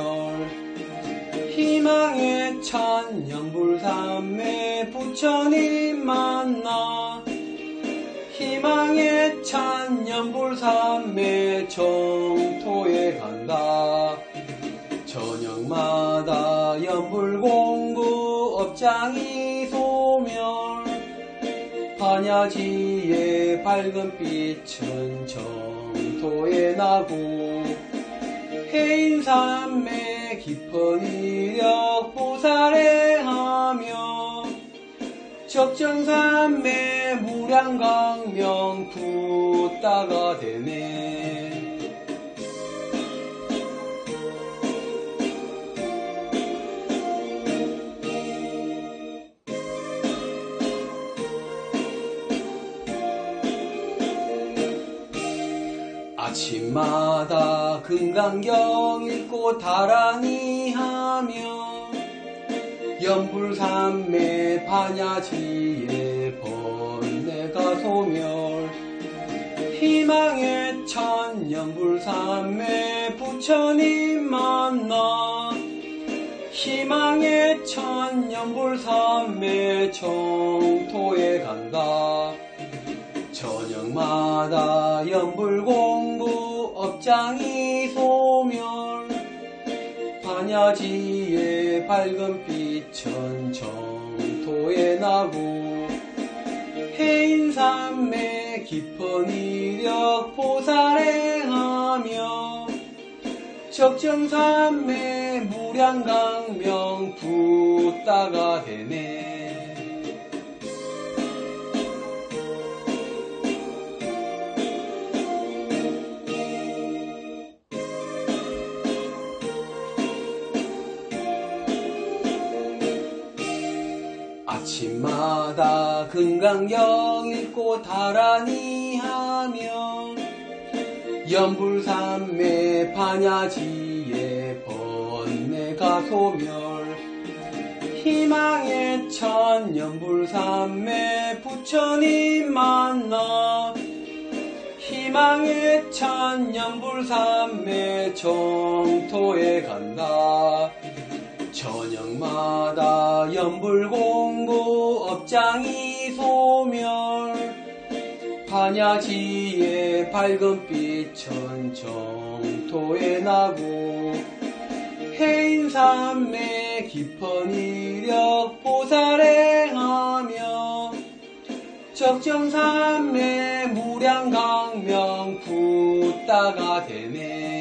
Speaker 1: 희망의 찬 연불삼매 부처님 만나 희망의 찬 연불삼매 정토에 간다. 저녁마다 연불공구 업장이 소멸 반야지의 밝은 빛은 정토에 나고 해인삼매 깊은 이력 보살행하며 적정삼매 무량강명 붓다가 되네. 아침마다 금강경 읽고 다라니 하며 연불삼매 반야지에 번뇌가 소멸 희망의 찬 연불삼매 부처님 만나 희망의 찬 연불삼매 정토에 간다. 저녁마다 연불공구 업장이 소멸 반야지의 밝은 빛은 정토에 나고 해인삼매 깊은 이력 보살행하며 적정삼매 무량강명 붓다가 되네. 아침마다 금강경 읽고 다라니 하며 연불삼매 반야지에 번뇌가 소멸 희망의 찬 연불삼매 부처님 만나 희망의 찬 연불삼매 정토에 간다. 저녁마다 연불공구 업장이 소멸 반야지의 밝은 빛은 정토에 나고 해인삼매 깊은 이력 보살행하며 적정삼매 무량강명 붓다가 되네.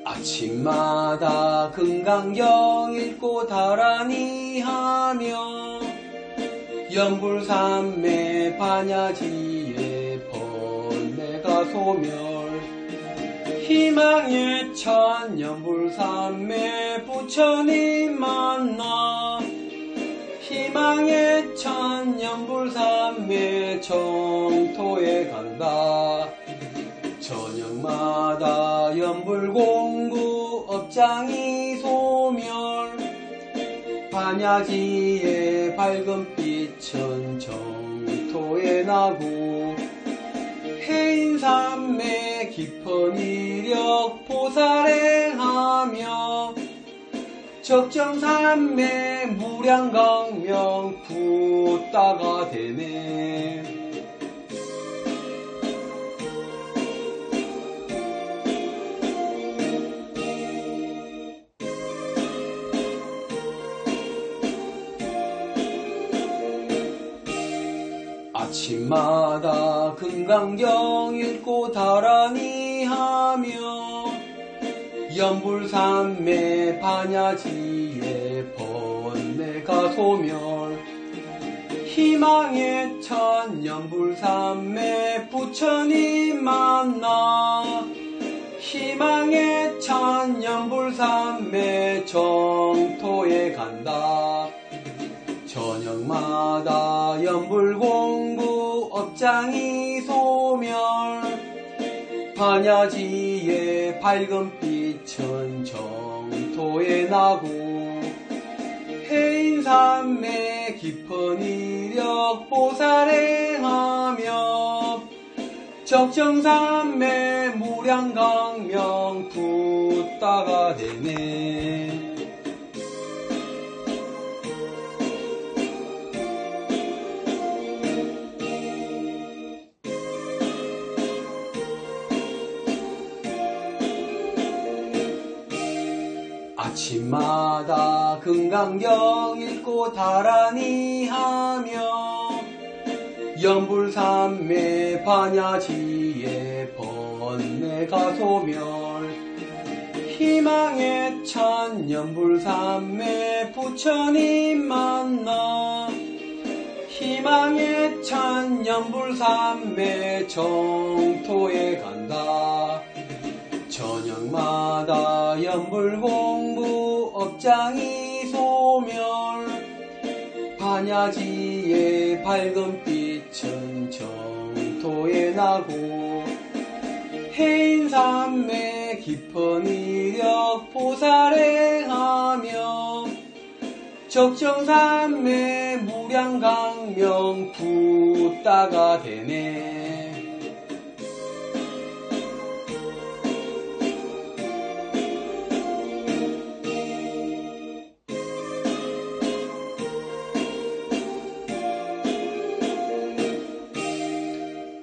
Speaker 1: 아침마다 금강경 읽고 다라니 하며 연불삼매 반야지에 번뇌가 소멸 희망의 찬 연불삼매 부처님 만나 희망의 찬 연불삼매 정토에 간다. 저녁마다 연불공부 업장이 소멸 반야지의 밝은 빛은 정토에 나고 해인산매 깊은 이력 보살행하며 적정산매 무량강명 붓다가 되네. 아침마다 금강경 읽고 다라니 하며 연불산매 반야지의 번뇌가 소멸 희망의 천 연불산매 부처님 만나 희망의 천 연불산매 정토에 간다. 저녁마다 연불공부 업장이 소멸 반야지의 밝은 빛은 정토에 나고 해인산매 깊은 이력 보살행하며 적정산매 무량강명 붓다가 되네. 아침마다 금강경 읽고 다라니 하며 연불산매 반야지의 번뇌가 소멸 희망의 천 연불산매 부처님 만나 희망의 천 연불산매 정토에 간다. 저녁마다 연불공부 업장이 소멸 반야지의 밝은 빛은 정토에 나고 해인산매 깊은 이력 보살행하며 적정산매 무량강명 붓다가 되네.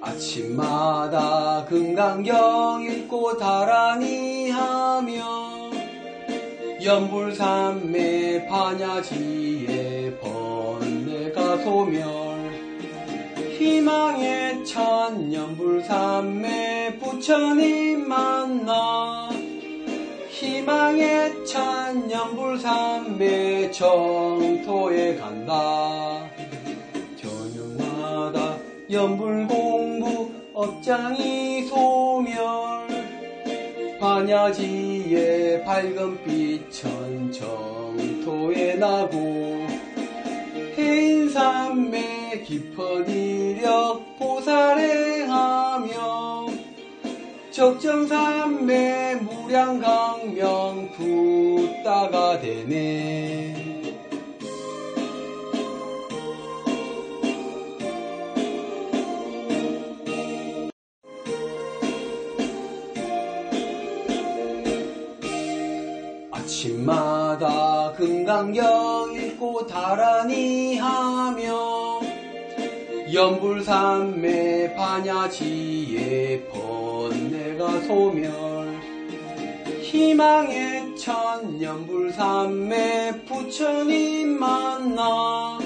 Speaker 1: 아침마다 금강경 읽고 다라니 하며 연불산매 반야지의 번뇌가 소멸 희망의 천 연불산매 부처님 만나 희망의 천 연불산매 정토에 간다. 저녁마다 연불공부 업장이 소멸 반야지의 밝은 빛은 정토에 나고 해인산매 깊은 이력 보살행하며 적정산매 무량강명 붓다가 되네. 아침마다 금강경 읽고 다라니 하며 연불산매 반야지의 번뇌가 소멸 희망의 천 연불산매 부처님 만나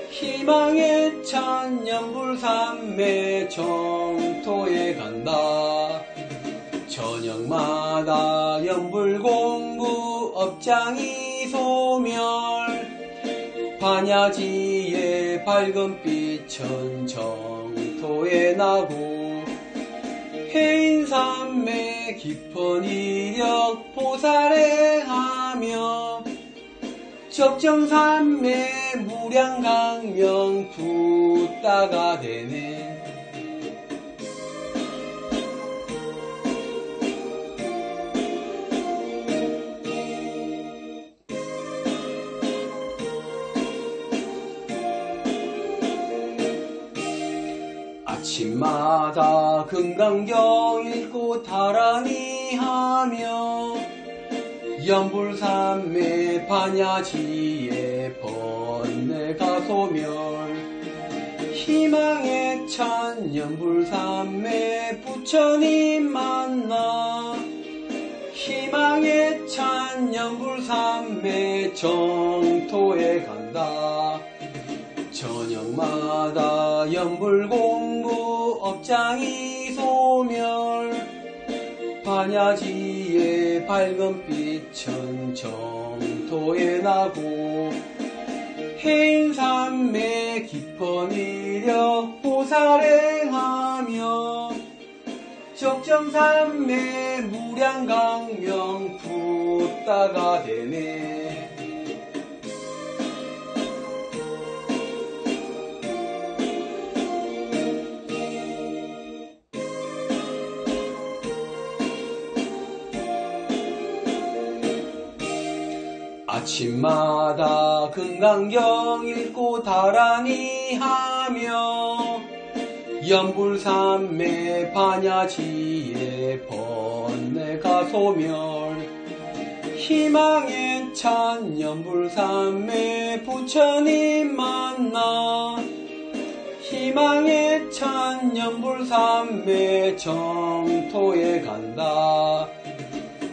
Speaker 1: 희망의 천 연불산매 정토에 간다. 저녁마다 연불공부 업장이 소멸 반야지의 밝은 빛은 정토에 나고 해인산매 깊은 이력 보살행하며 적정산매 무량강명 붓다가 되네. 아침마다 금강경 읽고 다라니 하며 연불산매 반야지에 번뇌 가소멸 희망의 찬 연불산매 부처님 만나 희망의 찬 연불산매 정토에 간다. 저녁마다 연불공부 업장이 소멸 반야지의 밝은 빛은 정토에 나고 해인산매 깊은 이력 보살행하며 적정산매 무량강명 붓다가 되네. 아침마다 금강경 읽고 다라니 하며 연불산매 반야지에 번뇌 가소멸 희망의 찬 연불산매 부처님 만나 희망의 찬 연불산매 정토에 간다.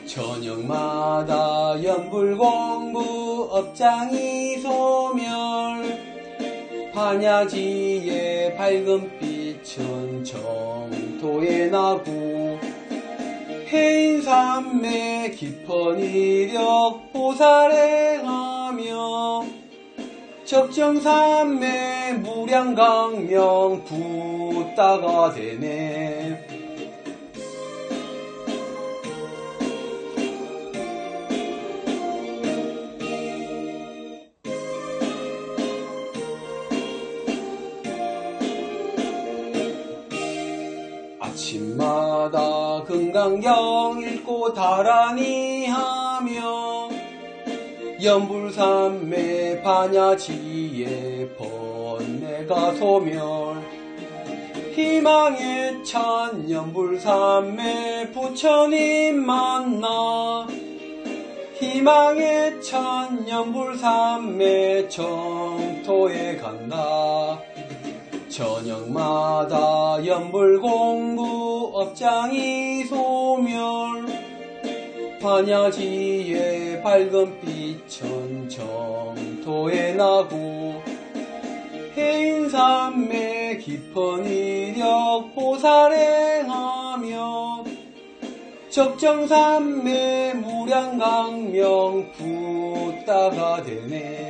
Speaker 1: 저녁마다 연불공부 업장이 소멸 반야지의 밝은 빛은 정토에 나고 해인산매 깊은 이력 보살행하며 적정산매 무량강명 붓다가 되네. 아침마다 금강경 읽고 다라니 하며 연불산매 반야지에 번뇌 가소멸 희망의 찬 연불산매 부처님 만나 희망의 찬 연불산매 정토에 간다. 저녁마다 연불공부 업장이 소멸 반야지의 밝은 빛은 정토에 나고 해인산매 깊은 이력 보살행하며 적정산매 무량강명 붓다가 되네.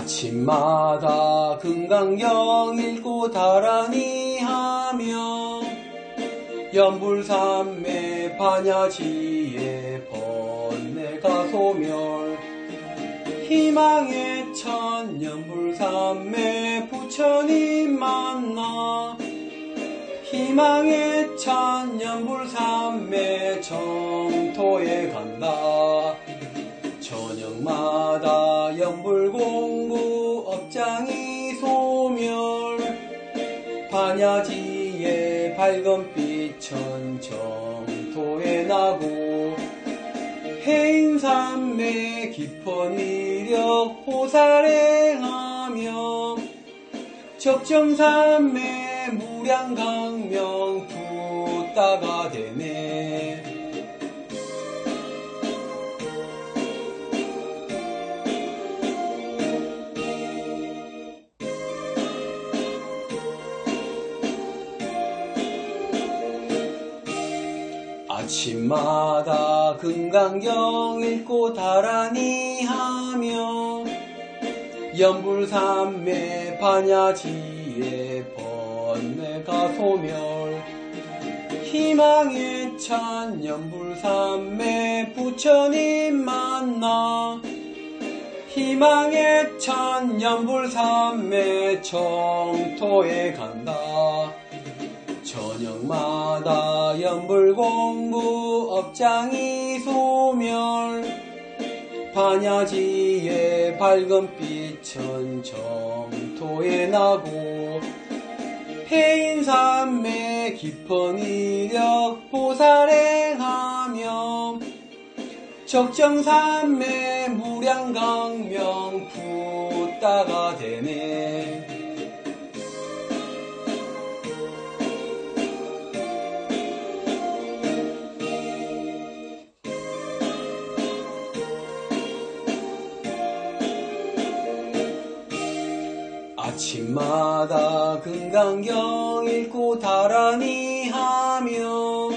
Speaker 1: 아침마다 금강경 읽고 다라니 하며 연불산매 반야지에 번뇌 가소멸 희망의 찬 연불산매 부처님 만나 희망의 찬 연불산매 정토에 간다. 저녁마다 연불공부 업장이 소멸 반야지의 밝은 빛은 정토에 나고 해인산매 깊은 이력 보살행하며 적정산매 무량강명 붓다가 되네. 아침마다 금강경 읽고 다라니 하며 연불산매 반야지에 번뇌 가소멸 희망의 찬 연불산매 부처님 만나 희망의 찬 연불산매 정토에 간다. 저녁마다 연불공부 업장이 소멸 반야지의 밝은 빛은 정토에 나고 해인산매 깊은 이력 보살행하며 적정산매 무량강명 붓다가 되네. 아침마다 금강경 읽고 다라니 하며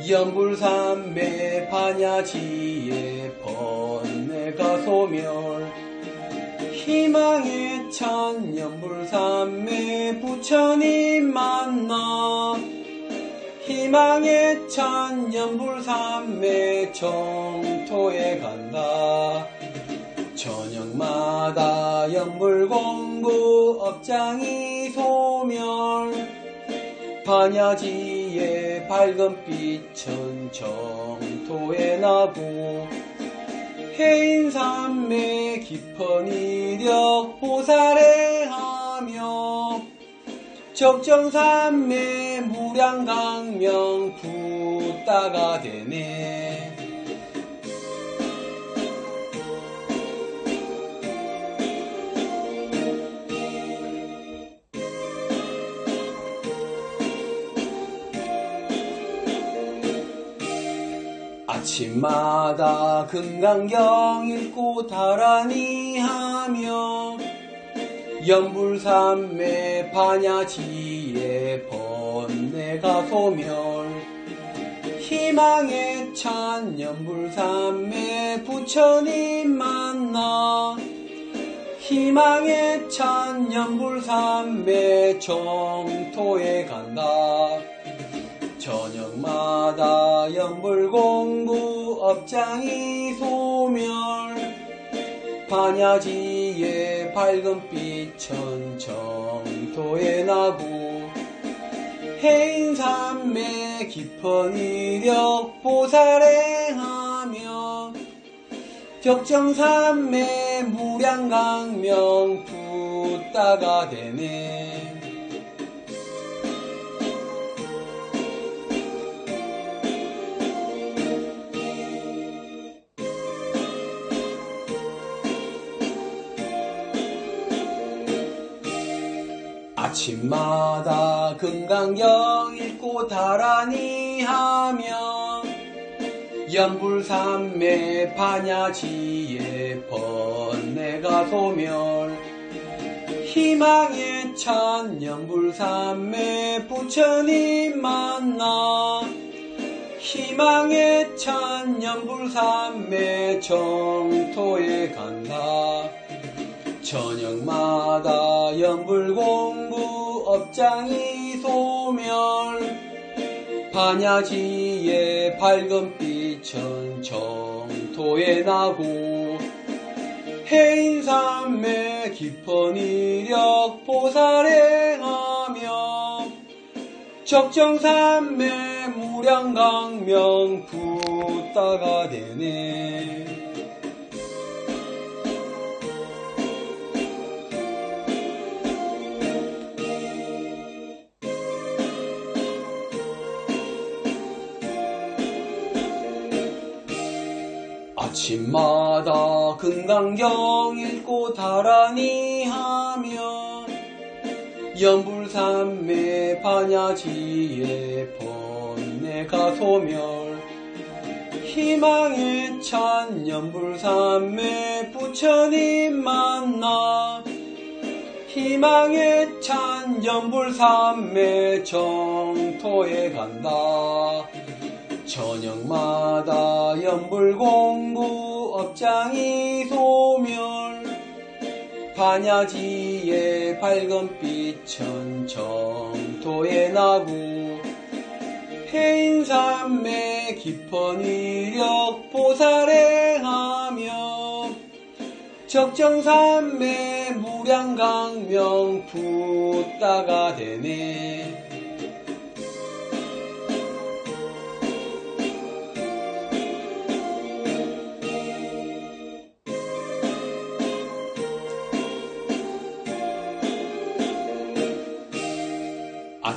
Speaker 1: 연불삼매 반야지에 번뇌가 소멸 희망의 찬 연불삼매 부처님 만나 희망의 찬 연불삼매 정토에 간다. 저녁마다 연불공부 업장이 소멸 반야지의 밝은 빛은 정토에 나고 해인산매 깊은 이력 보살행하며 적정산매 무량강명 붓다가 되네. 아침마다 금강경 읽고 다라니 하며 연불삼매 반야지의 번뇌가 소멸 희망의 찬 연불삼매 부처님 만나 희망의 찬 연불삼매 정토에 간다. 저녁마다 연불공부 업장이 소멸 반야지의 밝은 빛은 정토에 나고 해인산매 깊은 이력 보살행하며 적정산매 무량강명 붓다가 되네. 아침마다 금강경 읽고 다라니 하며 연불삼매 반야지의 번뇌가 소멸 희망의 찬 연불삼매 부처님 만나 희망의 찬 연불삼매 정토에 간다. 저녁마다 연불공부 업장이 소멸 반야지의 밝은 빛은 정토에 나고 해인산매 깊은 이력 보살행하며 적정산매 무량강명 붓다가 되네. 아침마다 금강경 읽고 다라니 하며 연불삼매 반야지의 번뇌가 소멸 희망의 찬 연불삼매 부처님 만나 희망의 찬 연불삼매 정토에 간다. 저녁마다 연불공부 업장이 소멸 반야지의 밝은 빛은 정토에 나고 해인산매 깊은 이력 보살행하며 적정산매 무량강명 붓다가 되네.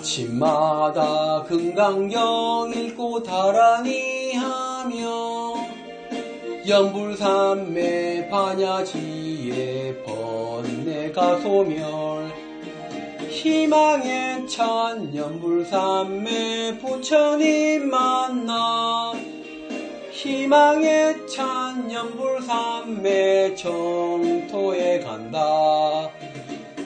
Speaker 1: 아침마다 금강경 읽고 다라니 하며 연불삼매 반야지에 번뇌 가소멸 희망의 찬 연불삼매 부처님 만나 희망의 찬 연불삼매 정토에 간다.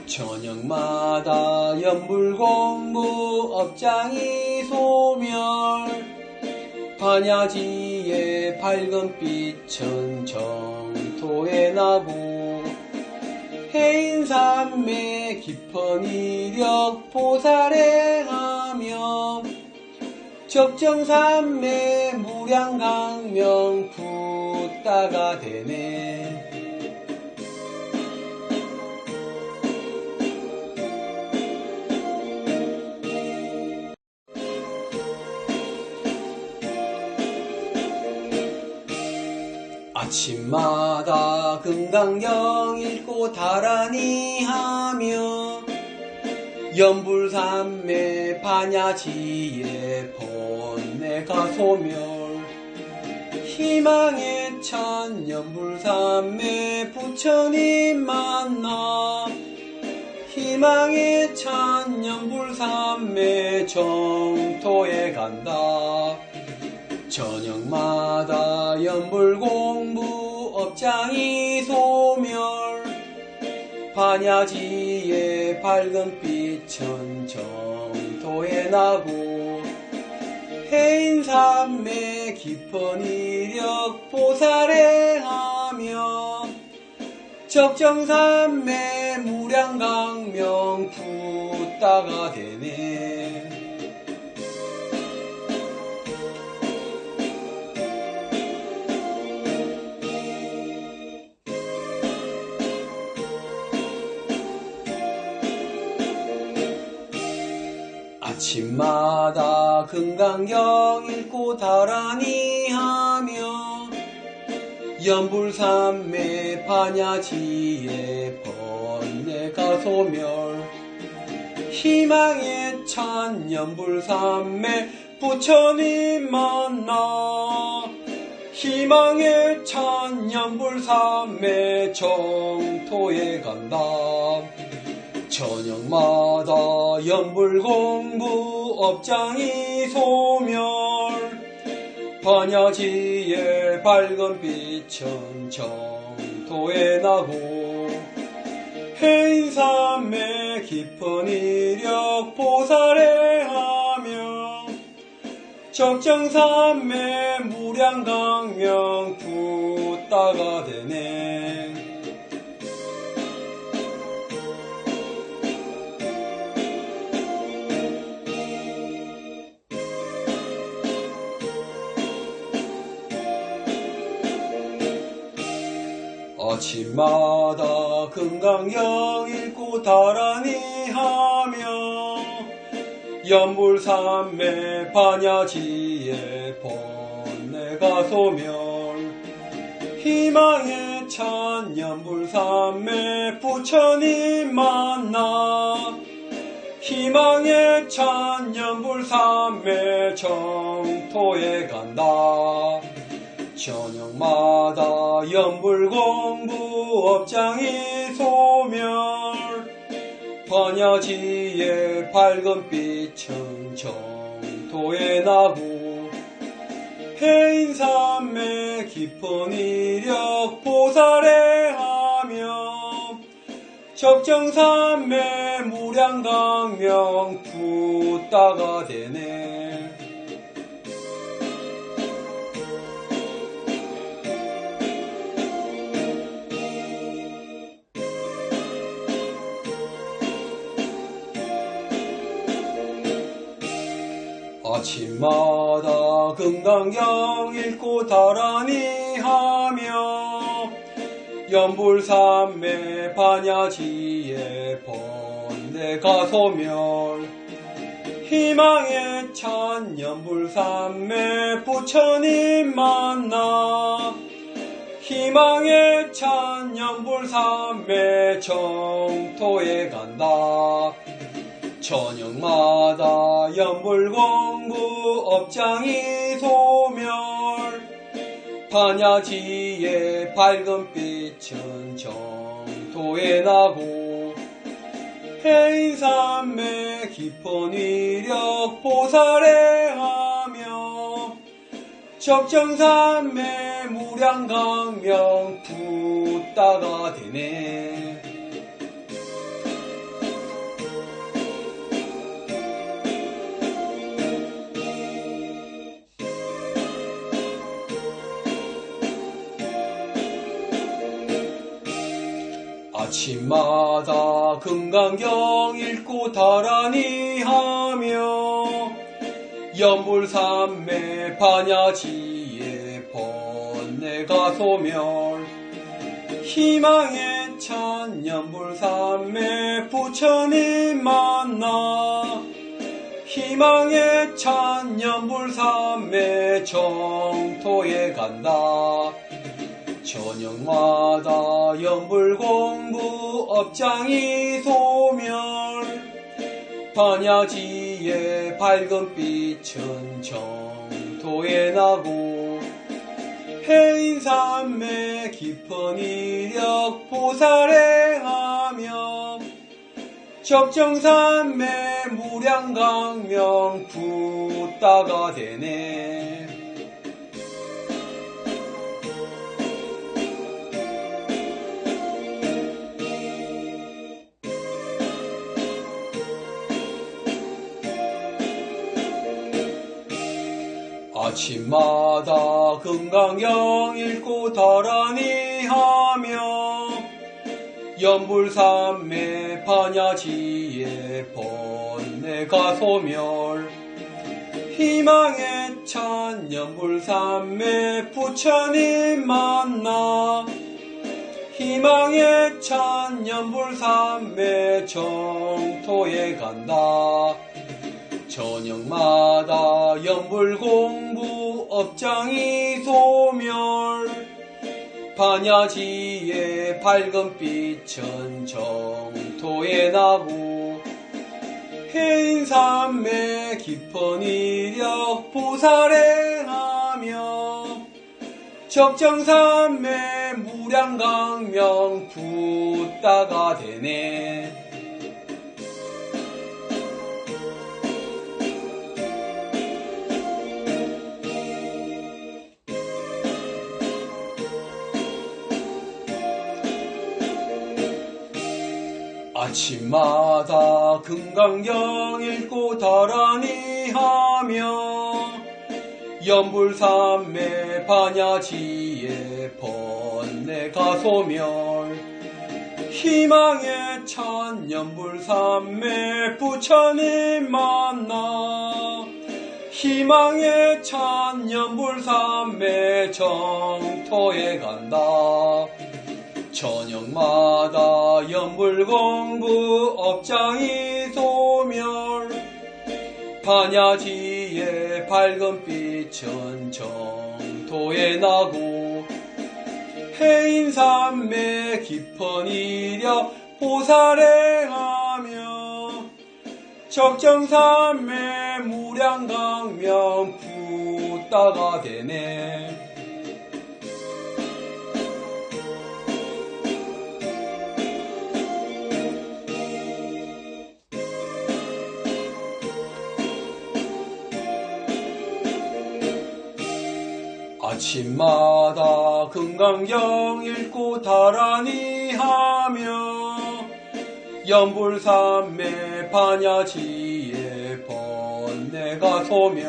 Speaker 1: 저녁마다 연불공부 업장이 소멸 반야지에 밝은 빛은 정토에 나고 해인삼매 깊은 이력 보살행하며 적정삼매 무량강명 붓다가 되네. 아침마다 금강경 읽고 다라니 하며 연불삼매 반야지에 번뇌 가소멸 희망의 찬 연불삼매 부처님 만나 희망의 찬 연불삼매 정토에 간다. 저녁마다 연불공부 업장이 소멸 반야지에 밝은 빛은 정토에 나고 해인삼매 깊은 이력 보살행하며 적정삼매 무량강명 붓다가 되네. 아침마다 금강경 읽고 다라니 하며 연불삼매 반야지에 번뇌 가소멸 희망의 찬 연불삼매 부처님 만나 희망의 찬 연불삼매 정토에 간다. 저녁마다 연불공부 업장이 소멸 반야지에 밝은 빛은 정토에 나고 해인삼매 깊은 이력 보살행하며 적정삼매 무량강명 붓다가 되네. 아침마다 금강경 읽고 다라니 하며 연불삼매 반야지에 번뇌 가소멸 희망의 찬 연불삼매 부처님 만나 희망의 찬 연불삼매 정토에 간다. 저녁마다 연불공부 업장이 소멸 반야지에 밝은 빛은 정토에 나고 해인삼매 깊은 이력 보살행하며 적정삼매 무량강명 붓다가 되네. 아침마다 금강경 읽고 다라니 하며 연불삼매 반야지에 번뇌 가소멸 희망의 찬 연불삼매 부처님 만나 희망의 찬 연불삼매 정토에 간다. 저녁마다 연불공부 업장이 소멸 반야지의 밝은 빛은 정토에 나고 해인산맥 깊은 위력 보살행하며 적정산맥 무량강명 붓다가 되네. 아침마다 금강경 읽고 다라니 하며 연불산맥 반야지의 번뇌가 소멸 희망에 찬 연불산맥 부처님 만나 희망에 찬 연불산맥 정토에 간다. 저녁마다 연불공부 업장이 소멸 반야지의 밝은 빛은 정토에 나고 해인산맥 깊은 위력 보살행하며 적정산맥 무량강명 붓다가 되네. 아침마다 금강경 읽고 다라니 하며 연불산맥 반야지의 번뇌가 소멸 희망에 찬 연불산맥 부처님 만나 희망에 찬 연불산맥 정토에 간다. 저녁마다 연불공부 업장이 소멸 반야지의 밝은 빛은 정토에 나고 해인산맥 깊은 위력 보살행하며 적정산맥 무량강명 붓다가 되네. 아침마다 금강경 읽고 다라니 하며 연불산맥 반야지의 번뇌가 소멸 희망에 찬 연불산맥 부처님 만나 희망에 찬 연불산맥 정토에 간다. 저녁마다 연불공부 업장이 소멸 반야지의 밝은 빛은 정토에 나고 해인산맥 깊은 위력 보살행하며 적정산맥 무량강명 붓다가 되네. 아침마다 금강경 읽고 다라니 하며 연불산맥 반야지의 번뇌가 소멸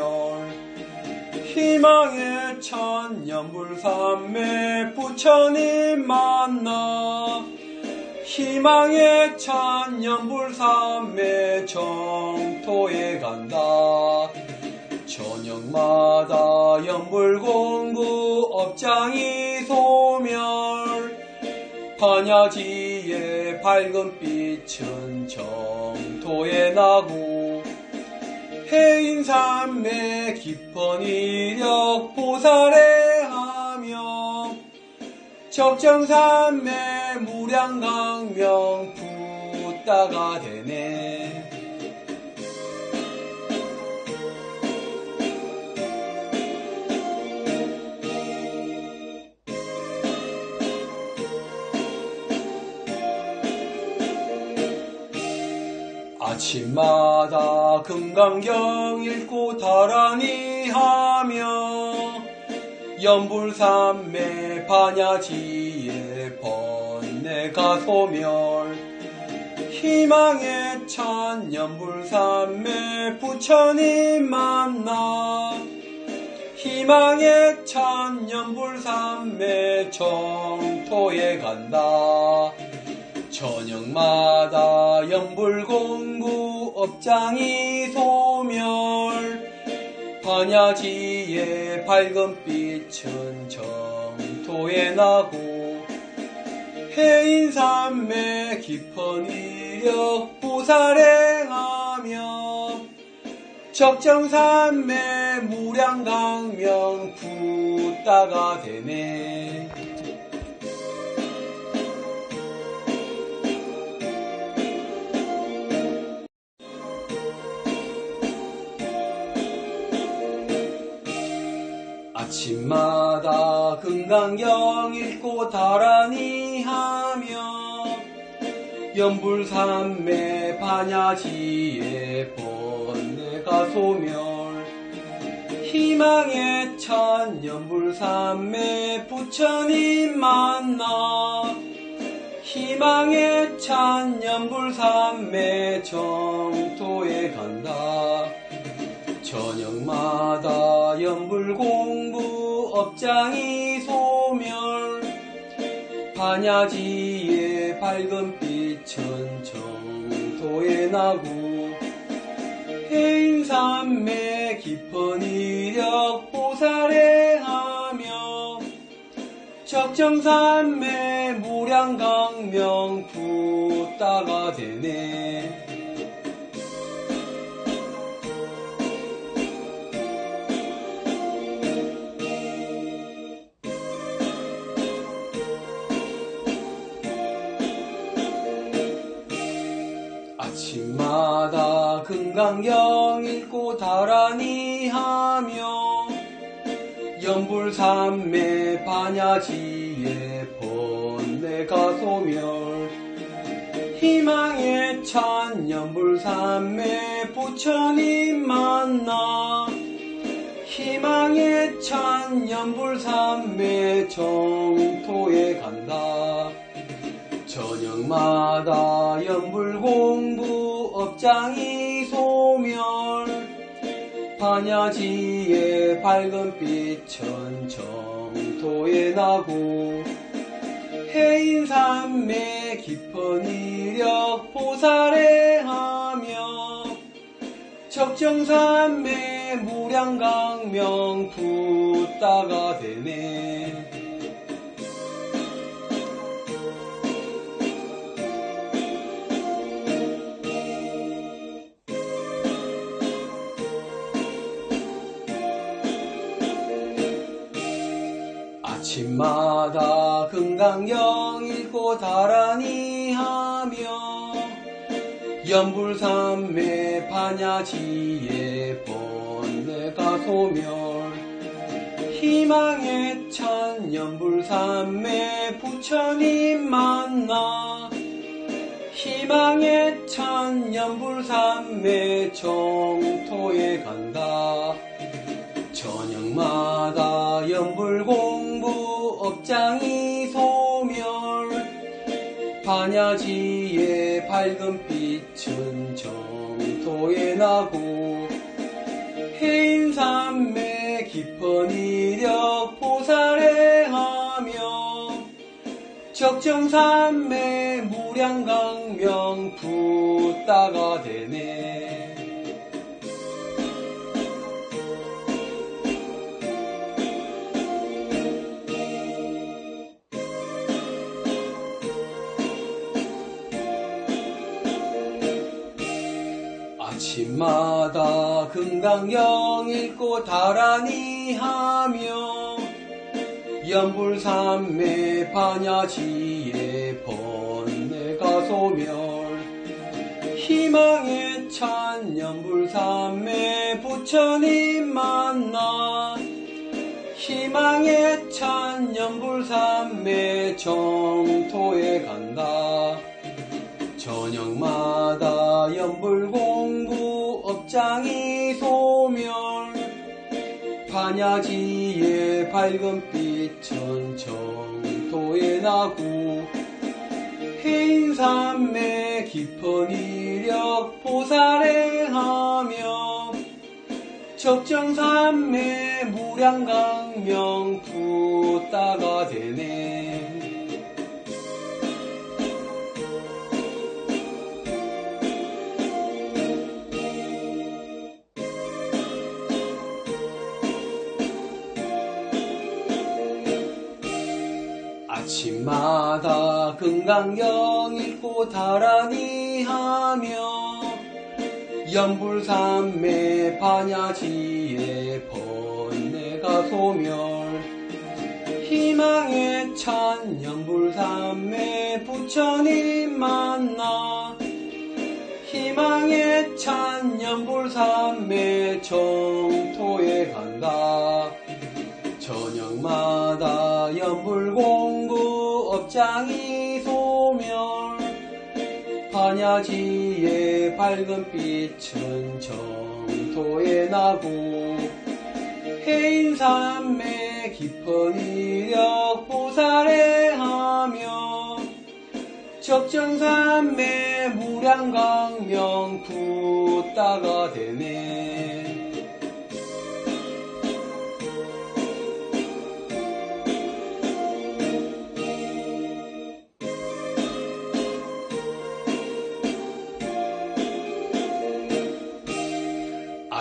Speaker 1: 희망에 찬 연불산맥 부처님 만나 희망에 찬 연불산맥 정토에 간다. 저녁마다 연불공부 업장이 소멸 반야지의 밝은 빛은 정토에 나고 해인산맥 깊은 위력 보살행하며 적정산맥 무량강명 붓다가 되네. 아침마다 금강경 읽고 다라니 하며 연불삼매 반야지에 번뇌 가소멸 희망의 찬 연불삼매 부처님 만나 희망의 찬 연불삼매 정토에 간다. 저녁마다 연불공부 업장이 소멸 반야지의 밝은 빛은 정토에 나고 해인삼매 깊은 위력 보살행하며 적정삼매 무량강명 붓다가 되네. 아침마다 금강경 읽고 다라니 하며 연불삼매 반야지에 번뇌 가소멸 희망의 찬 연불삼매 부처님 만나 희망의 찬 연불삼매 정토에 간다. 저녁마다 연불공부 업장이 소멸 반야지의 밝은 빛은 정토에 나고 해인삼매 깊은 위력 보살행하며 적정삼매 무량강명 붓다가 되네. 아침마다 금강경 읽고 다라니 하며 연불삼매 반야지에 번뇌 가소멸 희망의 찬 연불삼매 부처님 만나 희망의 찬 연불삼매 정토에 간다. 저녁마다 연불공부 업장이 소멸 반야지의 밝은 빛은 정토에 나고 해인삼매 깊은 위력 보살행하며 적정삼매 무량강명 붓다가 되네. 아침마다 금강경 읽고 다라니 하며 연불삼매 반야지에 번뇌 가소멸 희망의 찬 연불삼매 부처님 만나 희망의 찬 연불삼매 정토에 간다. 저녁마다 연불공부 업장이 소멸 반야지의 밝은 빛은 정토에 나고 해인삼매 깊은 위력 보살행하며 적정삼매 무량강명 붓다가 되네. 아침마다 금강경 읽고 다라니 하며 연불삼매 반야지에 번뇌 가소멸 희망의 찬 연불삼매 부처님 만나 희망의 찬 연불삼매 정토에 간다. 저녁마다 해파냐 연불공구 업장이 소멸 반야지의 밝은 빛은 정토에 나고 해인산매 깊은 이력 보살행하며 적정산매 무량강명 붓다가 되네. 아침마다 금강경 읽고 다라니 하며 연불산매 반야지의 번뇌가 소멸 희망에 찬 연불산매 부처님 만나 희망에 찬 연불산매 정토에 간다. 저녁마다 연불공구 업장이 소멸 반야지의 밝은 빛은 정토에 나고 해인산매 깊은 이력 보살행하며 적정산매 무량강명 붓다가 되네.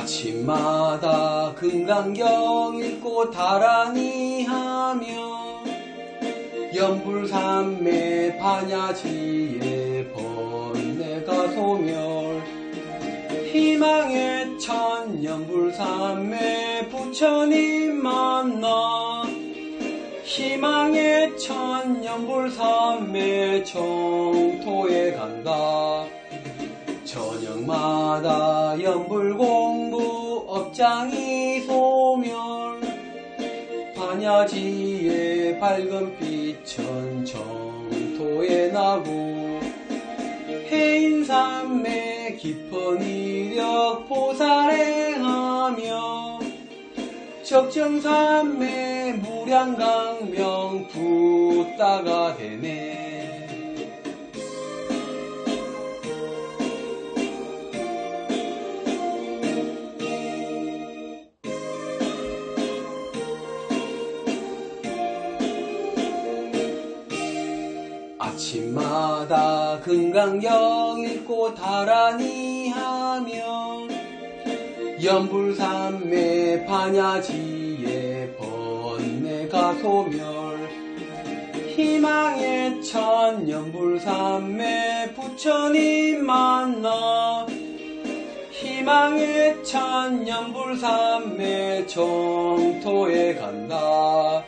Speaker 1: 아침마다 금강경 읽고 다라니 하며 연불산매 반야지의 번뇌가 소멸 희망에 찬 연불산매 부처님 만나 희망에 찬 연불산매 정토에 간다. 저녁마다 연불공구 업장이 소멸 반야지의 밝은 빛은 정토에 나고 해인산매 깊은 이력 보살행하며 적정산매 무량강명 붓다가 되네. 아침마다 금강경 읽고 다라니 하며 연불산매 반야지의 번뇌가 소멸 희망에 찬 연불산매 부처님 만나 희망에 찬 연불산매 정토에 간다.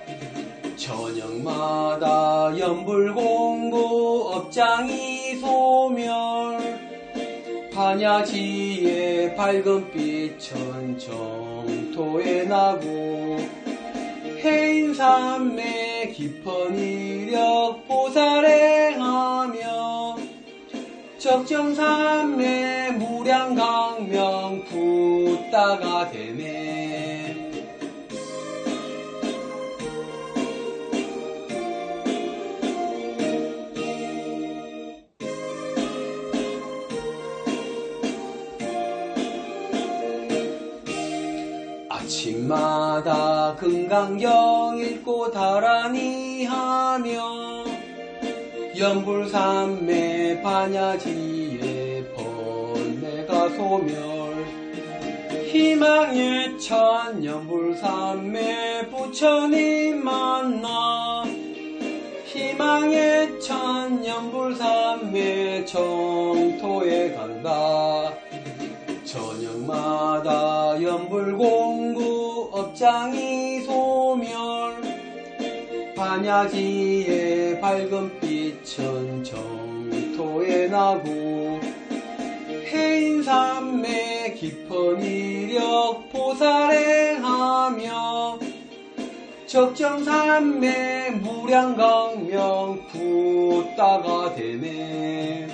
Speaker 1: 저녁마다 연불공구 업장이 소멸 반야지의 밝은 빛은 정토에 나고 해인산매 깊은 이력 보살행하며 적정산매 무량강명 붓다가 되네. 아침마다 금강경 읽고 다라니 하며 연불산매 반야지의 번뇌가 소멸 희망에 찬 연불산매 부처님 만나 희망에 찬 연불산매 정토에 간다. 저녁마다 연불공구 업장이 소멸 반야지의 밝은 빛은 정토에 나고 해인산매 깊은 이력 보살행하며 적정산매 무량강명 붓다가 되네.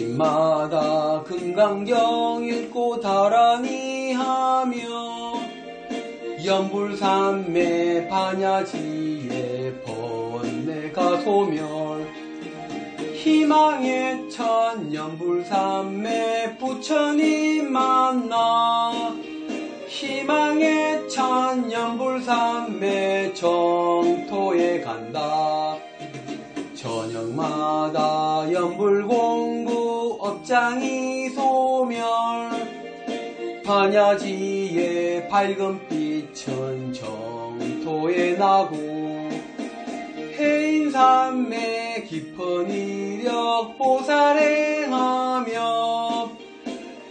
Speaker 1: 아침마다 금강경 읽고 다라니 하며 연불산매 반야지에 번뇌가 소멸 희망의 천 연불산매 부처님 만나 희망의 천 연불산매 정토에 간다. 저녁마다 연불공부 업장이 소멸 반야지의 밝은 빛은 정토에 나고 해인산매 깊은 이력 보살행하며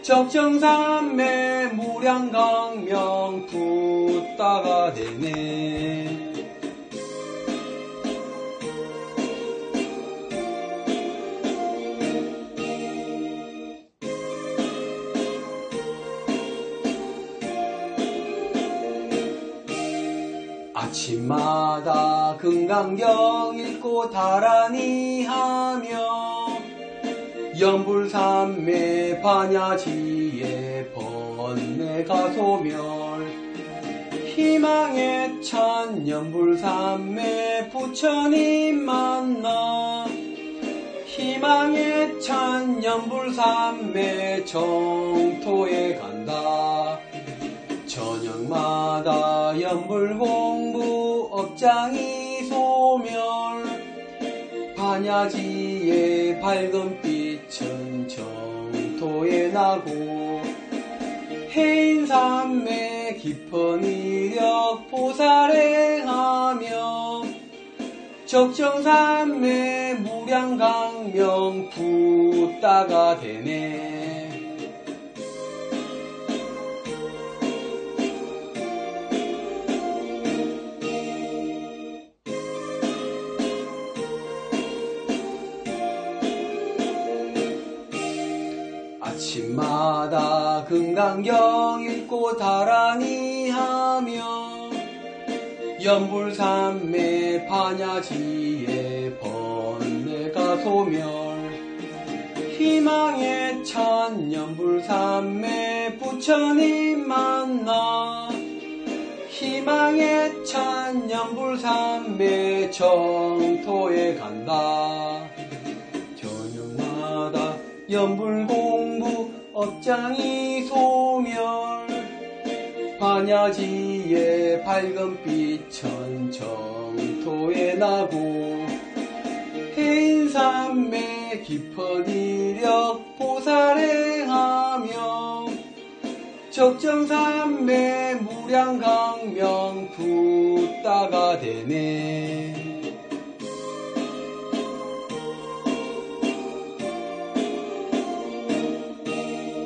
Speaker 1: 적정산매 무량강명 붓다가 되네. 아침마다 금강경 읽고 다라니 하며 연불산매 반야지에 번뇌가 소멸 희망의 천 연불산매 부처님 만나 희망의 천 연불산매 정토에 간다. 저녁마다 연불공부 업장이 소멸 반야지의 밝은 빛은 정토에 나고 해인산매 깊은 이력 보살행하며 적정산매 무량강명 붓다가 되네. 아침마다 금강경 읽고 다라니 하며 연불산매 반야지에 번뇌가 소멸 희망의 천 연불산매 부처님 만나 희망의 천 연불산매 정토에 간다. 저녁마다 연불공부 업장이 소멸 반야지의 밝은 빛은 정토에 나고 해인산매 깊은 이력 보살행하며 적정산매 무량강명 붓다가 되네.